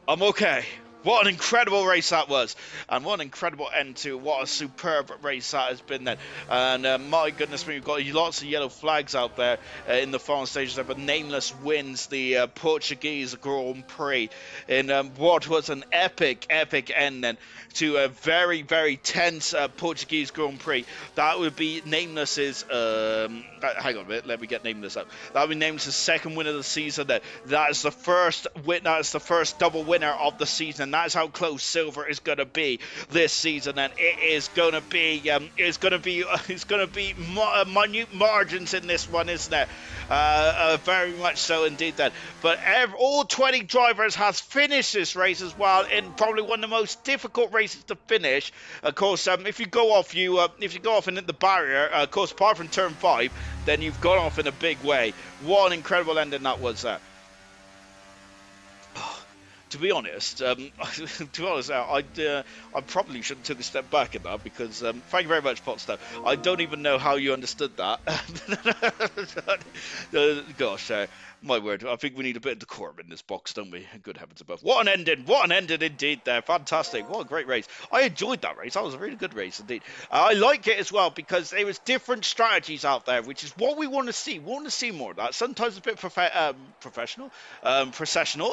I'm okay. What an incredible race that was. And what an incredible end to what a superb race that has been then. And my goodness me, we've got lots of yellow flags out there in the final stages there. But Nameless wins the Portuguese Grand Prix in what was an epic end then to a very, very tense Portuguese Grand Prix. That would be Nameless's... hang on a bit, let me get Nameless up. That would be Nameless's second win of the season then. That is the first double winner of the season. That's how close silver is going to be this season, and it is going to be minute margins in this one, isn't it? Very much so indeed. Then, but all 20 drivers has finished this race as well in probably one of the most difficult races to finish. Of course, if you go off, and hit the barrier, of course, apart from turn 5, then you've gone off in a big way. What an incredible ending that was. To be honest, I probably should have took a step back in that because, thank you very much, Potsdam. I don't even know how you understood that. Gosh, my word, I think we need a bit of decorum in this box, don't we? Good heavens above. What an ending indeed there. Fantastic. What a great race. I enjoyed that race. That was a really good race indeed. I like it as well because there was different strategies out there, which is what we want to see. We want to see more of that. Sometimes a bit processional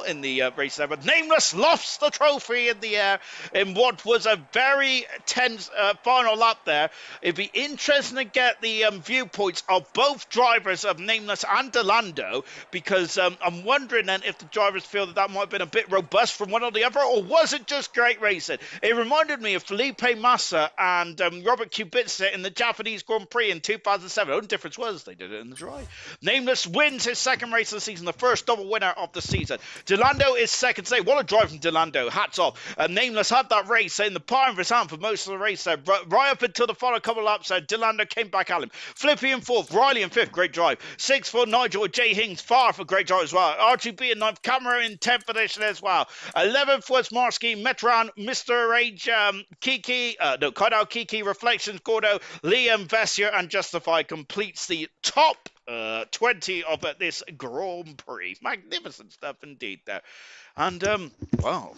in the race there, but Nameless lost the trophy in the air in what was a very tense final lap there. It'd be interesting to get the viewpoints of both drivers of Nameless and Delando, because I'm wondering then if the drivers feel that might have been a bit robust from one or the other, or was it just great racing? It reminded me of Felipe Massa and Robert Kubica in the Japanese Grand Prix in 2007. The only difference was they did it in the dry. Nameless wins his second race of the season, the first double winner of the season. Delando is second today. What a drive from Delando. Hats off. Nameless had that race in the palm of his hand for most of the race there. Right up until the final couple of laps there, Delando came back at him. Flippy in fourth, Riley in fifth. Great drive. Sixth for Nigel with Jay Hings. Far for great drive as well. RGB in ninth. Camera in 10th position as well. 11th was Marsky, Metran, Mr. H, Kydal Kiki, Reflections, Gordo, Liam, Vessier, and Justify completes the top 20 of this Grand Prix. Magnificent stuff indeed there. And, wow.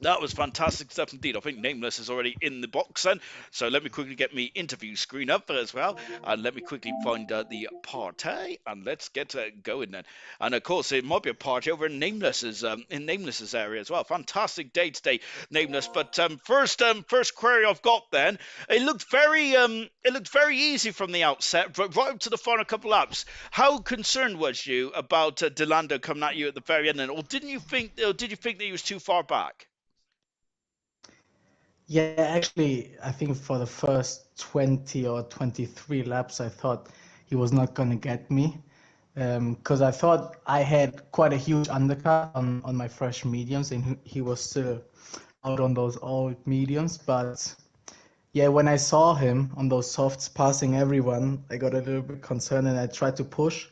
That was fantastic stuff indeed. I think Nameless is already in the box then. So let me quickly get my interview screen up as well. And let me quickly find the party. And let's get going then. And of course, it might be a party over in Nameless's area as well. Fantastic day today, Nameless. But first query I've got then. It looked very easy from the outset, but right up to the final couple laps. How concerned was you about Delando coming at you at the very end? Or did you think that he was too far back? Yeah, actually, I think for the first 20 or 23 laps, I thought he was not going to get me because I thought I had quite a huge undercut on my fresh mediums, and he was still out on those old mediums. But yeah, when I saw him on those softs passing everyone, I got a little bit concerned and I tried to push.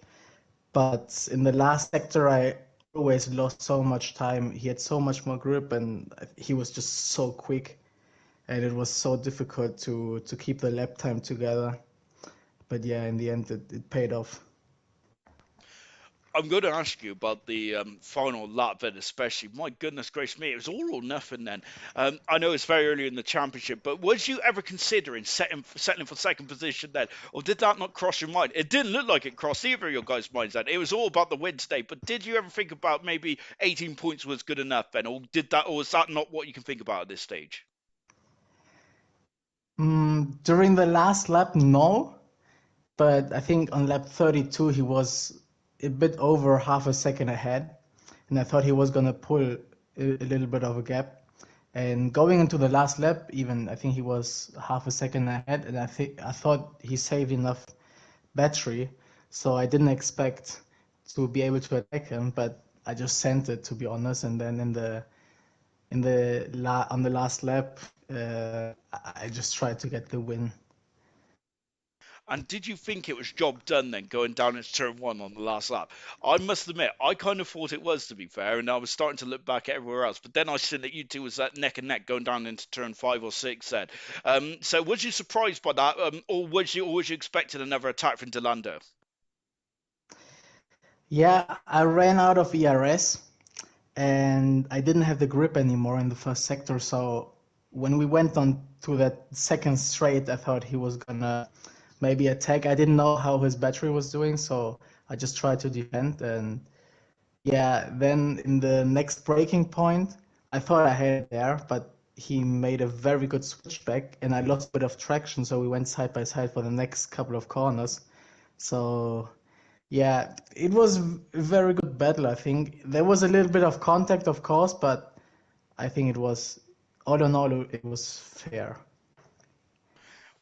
But in the last sector, I always lost so much time. He had so much more grip, and he was just so quick, and it was so difficult to keep the lap time together. But yeah, in the end, it paid off. I'm going to ask you about the final lap then, especially. My goodness gracious me, it was all or nothing then. I know it's very early in the championship, but was you ever considering settling for second position then, or did that not cross your mind? It didn't look like it crossed either of your guys' minds then. It was all about the Wednesday, but did you ever think about maybe 18 points was good enough then, or was that not what you can think about at this stage? During the last lap, no, but I think on lap 32 he was a bit over half a second ahead, and I thought he was gonna pull a little bit of a gap. And going into the last lap, even I think he was half a second ahead, and I thought he saved enough battery, so I didn't expect to be able to attack him, but I just sent it, to be honest. And then on the last lap, I just tried to get the win. And did you think it was job done then, going down into turn one on the last lap? I must admit, I kind of thought it was, to be fair, and I was starting to look back at everywhere else. But then I seen that you two was that neck and neck going down into turn 5 or 6 then. So was you surprised by that, or was you expecting another attack from Delando? Yeah, I ran out of ERS and I didn't have the grip anymore in the first sector. So when we went on to that second straight, I thought he was gonna maybe attack. I didn't know how his battery was doing, so I just tried to defend. And yeah, then in the next breaking point, I thought I had it there, but he made a very good switchback and I lost a bit of traction. So we went side by side for the next couple of corners. So yeah, it was a very good battle, I think. There was a little bit of contact, of course, but I think it was, all in all, it was fair.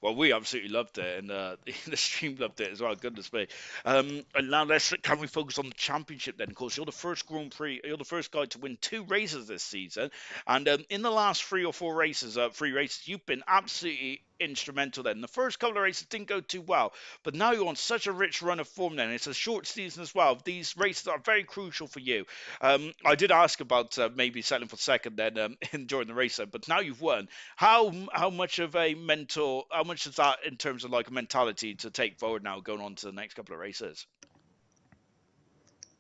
Well, we absolutely loved it, and the stream loved it as well. Goodness me! And now can we focus on the championship then? Of course, you're the first Grand Prix. You're the first guy to win 2 races this season, and in the last 3 or 4 races, 3 races, you've been absolutely instrumental. Then the first couple of races didn't go too well, but now you're on such a rich run of form. Then it's a short season as well. These races are very crucial for you. I did ask about maybe settling for second then during the race, but now you've won. How much of a mental? How much is that in terms of like a mentality to take forward now, going on to the next couple of races?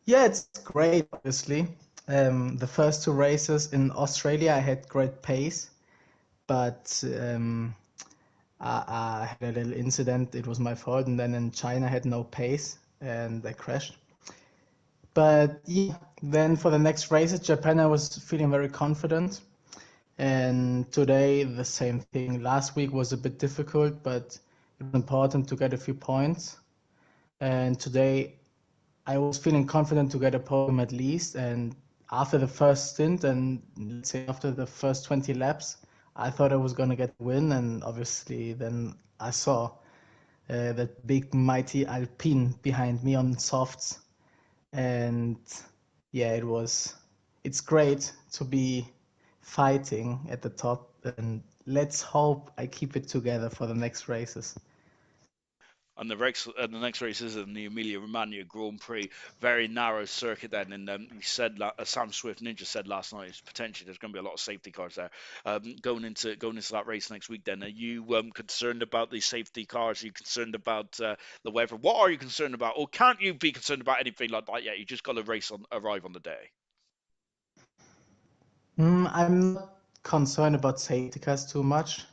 Yeah, it's great, obviously. The first 2 races in Australia, I had great pace, but I had a little incident. It was my fault. And then in China, I had no pace and I crashed. But yeah, then for the next races, Japan, I was feeling very confident. And today, the same thing. Last week was a bit difficult, but it was important to get a few points. And today, I was feeling confident to get a podium at least. And after the first stint, and let's say after the first 20 laps, I thought I was going to get the win. And obviously, then I saw that big, mighty Alpine behind me on softs. And yeah, it's great to be fighting at the top. And let's hope I keep it together for the next races. And the next race is in the Emilia Romagna Grand Prix, very narrow circuit. Then, and he said Sam Swift Ninja said last night, is potentially there's going to be a lot of safety cars there going into that race next week. Then, are you concerned about the safety cars? Are you concerned about the weather? What are you concerned about, or can't you be concerned about anything like that yet? You just got to arrive on the day. I'm not concerned about safety cars too much.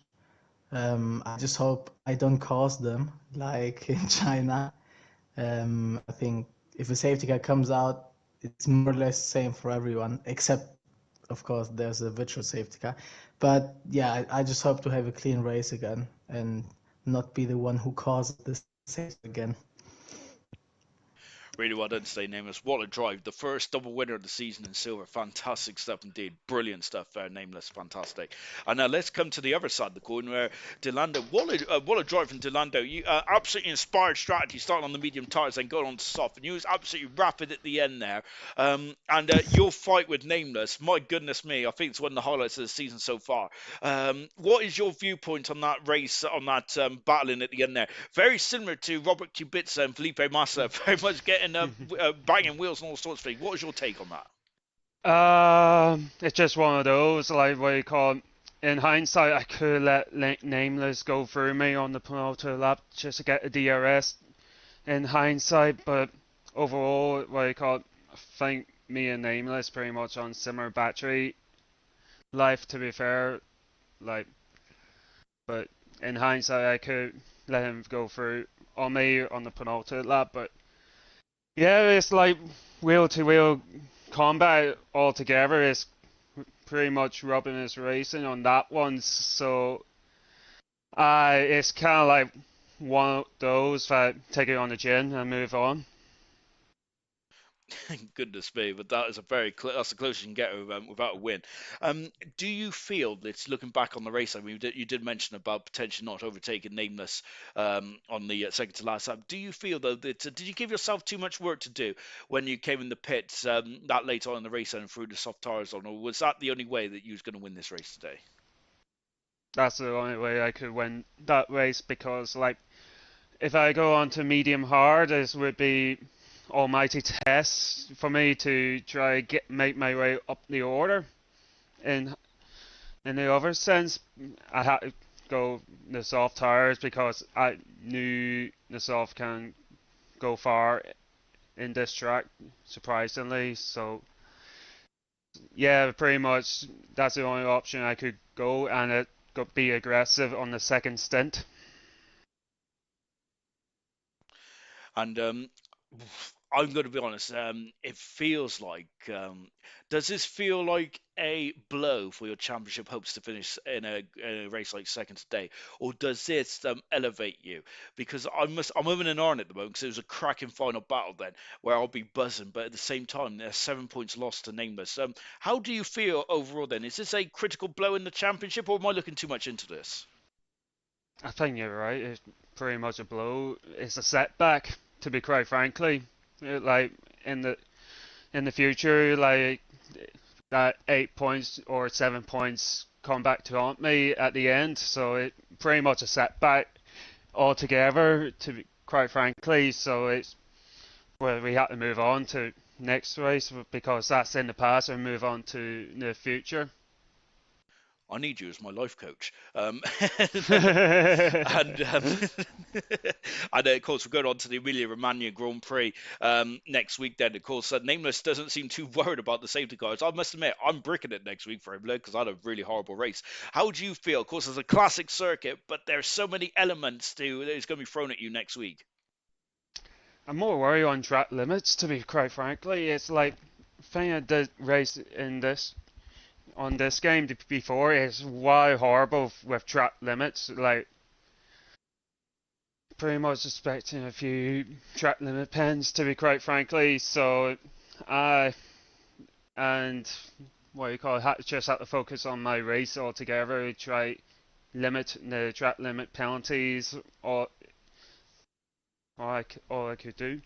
I just hope I don't cause them like in China. I think if a safety car comes out, it's more or less same for everyone, except of course there's a virtual safety car. But yeah, I just hope to have a clean race again and not be the one who caused this safety again. Really well done today, Nameless. What a drive. The first double winner of the season in silver. Fantastic stuff indeed. Brilliant stuff there, Nameless. Fantastic. And now let's come to the other side of the coin where Delando, what a drive from Delando. You absolutely inspired strategy, starting on the medium tires, then going on to soft. And you was absolutely rapid at the end there. And your fight with Nameless, my goodness me, I think it's one of the highlights of the season so far. What is your viewpoint on that race, on that battling at the end there? Very similar to Robert Kubica and Felipe Massa, very much getting banging wheels and all sorts of things. What was your take on that? It's just one of those, like what you call it. In hindsight, I could let Nameless go through me on the promoter lap just to get a DRS in hindsight, but overall, what you call it, I think me and Nameless pretty much on similar battery life, to be fair. Like, but in hindsight, I could let him go through on me on the penultimate lap, but yeah, it's like wheel to wheel combat altogether is pretty much rubbing his racing on that one. So it's kind of like one of those that take it on the chin and move on. Goodness me, but that is that's the closest you can get without a win. Do you feel that looking back on the race, I mean, you did mention about potentially not overtaking Nameless on the second to last lap. Do you feel though that did you give yourself too much work to do when you came in the pits that late on in the race and threw the soft tires on, or was that the only way that you was going to win this race today? That's the only way I could win that race because, like, if I go on to medium hard, this would be almighty test for me to try make my way up the order. In in the other sense, I had to go the soft tires because I knew the soft can go far in this track, surprisingly. So yeah, pretty much that's the only option I could go, and it could be aggressive on the second stint. And I'm going to be honest. It feels like. Does this feel like a blow for your championship hopes to finish in a race like second today, or does this elevate you? Because I'm moving an iron at the moment because it was a cracking final battle then where I'll be buzzing, but at the same time there's 7 points lost to Nameless. How do you feel overall then? Is this a critical blow in the championship, or am I looking too much into this? I think you're right. It's pretty much a blow. It's a setback, to be quite frankly. Like in the future, like that 8 points or 7 points come back to haunt me at the end. So it pretty much a setback altogether, to be quite frankly. So it's where we have to move on to next race because that's in the past and move on to the future. I need you as my life coach. I And and of course, we're going on to the Emilia Romagna Grand Prix next week. Then, of course, Nameless doesn't seem too worried about the safety cars. I must admit, I'm bricking it next week for him because I had a really horrible race. How do you feel? Of course, it's a classic circuit, but there's so many elements to that is going to be thrown at you next week. I'm more worried on track limits, to be quite frankly. It's like thing I did race in this on this game before is why horrible with track limits. Like pretty much expecting a few track limit pens, to be quite frankly. So I and what you call it, just had to focus on my race altogether. Try limit the track limit penalties, or all I could do.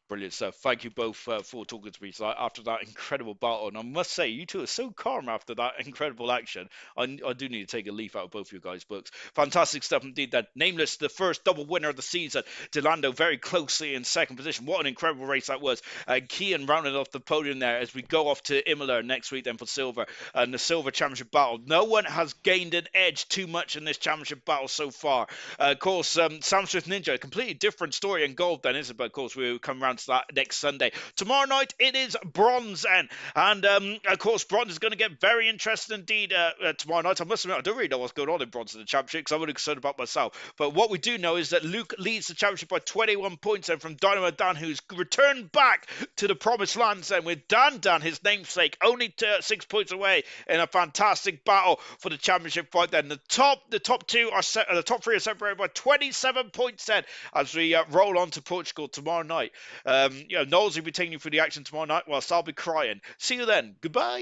Brilliant stuff. Thank you both for talking to me tonight after that incredible battle. And I must say, you two are so calm after that incredible action. I do need to take a leaf out of both of you guys' books. Fantastic stuff indeed. That Nameless, the first double winner of the season. Delando very closely in second position. What an incredible race that was. Kean rounded off the podium there as we go off to Imola next week then for silver and the silver championship battle. No one has gained an edge too much in this championship battle so far. Of course, Sam Swift Ninja, a completely different story in gold then, isn't it? But of course, we'll come around to that next Sunday. Tomorrow night, it is bronze then. And of course, bronze is going to get very interesting indeed tomorrow night. I must admit, I don't really know what's going on in bronze in the championship because I'm only concerned about myself. But what we do know is that Luke leads the championship by 21 points and from Dynamo Dan, who's returned back to the promised lands then with Dan, his namesake, only 6 points away in a fantastic battle for the championship fight then. The top two are the top three are separated by 27 points then as we roll on to Portugal tomorrow night. Knowles will be taking you through the action tomorrow night whilst I'll be crying. See you then. Goodbye.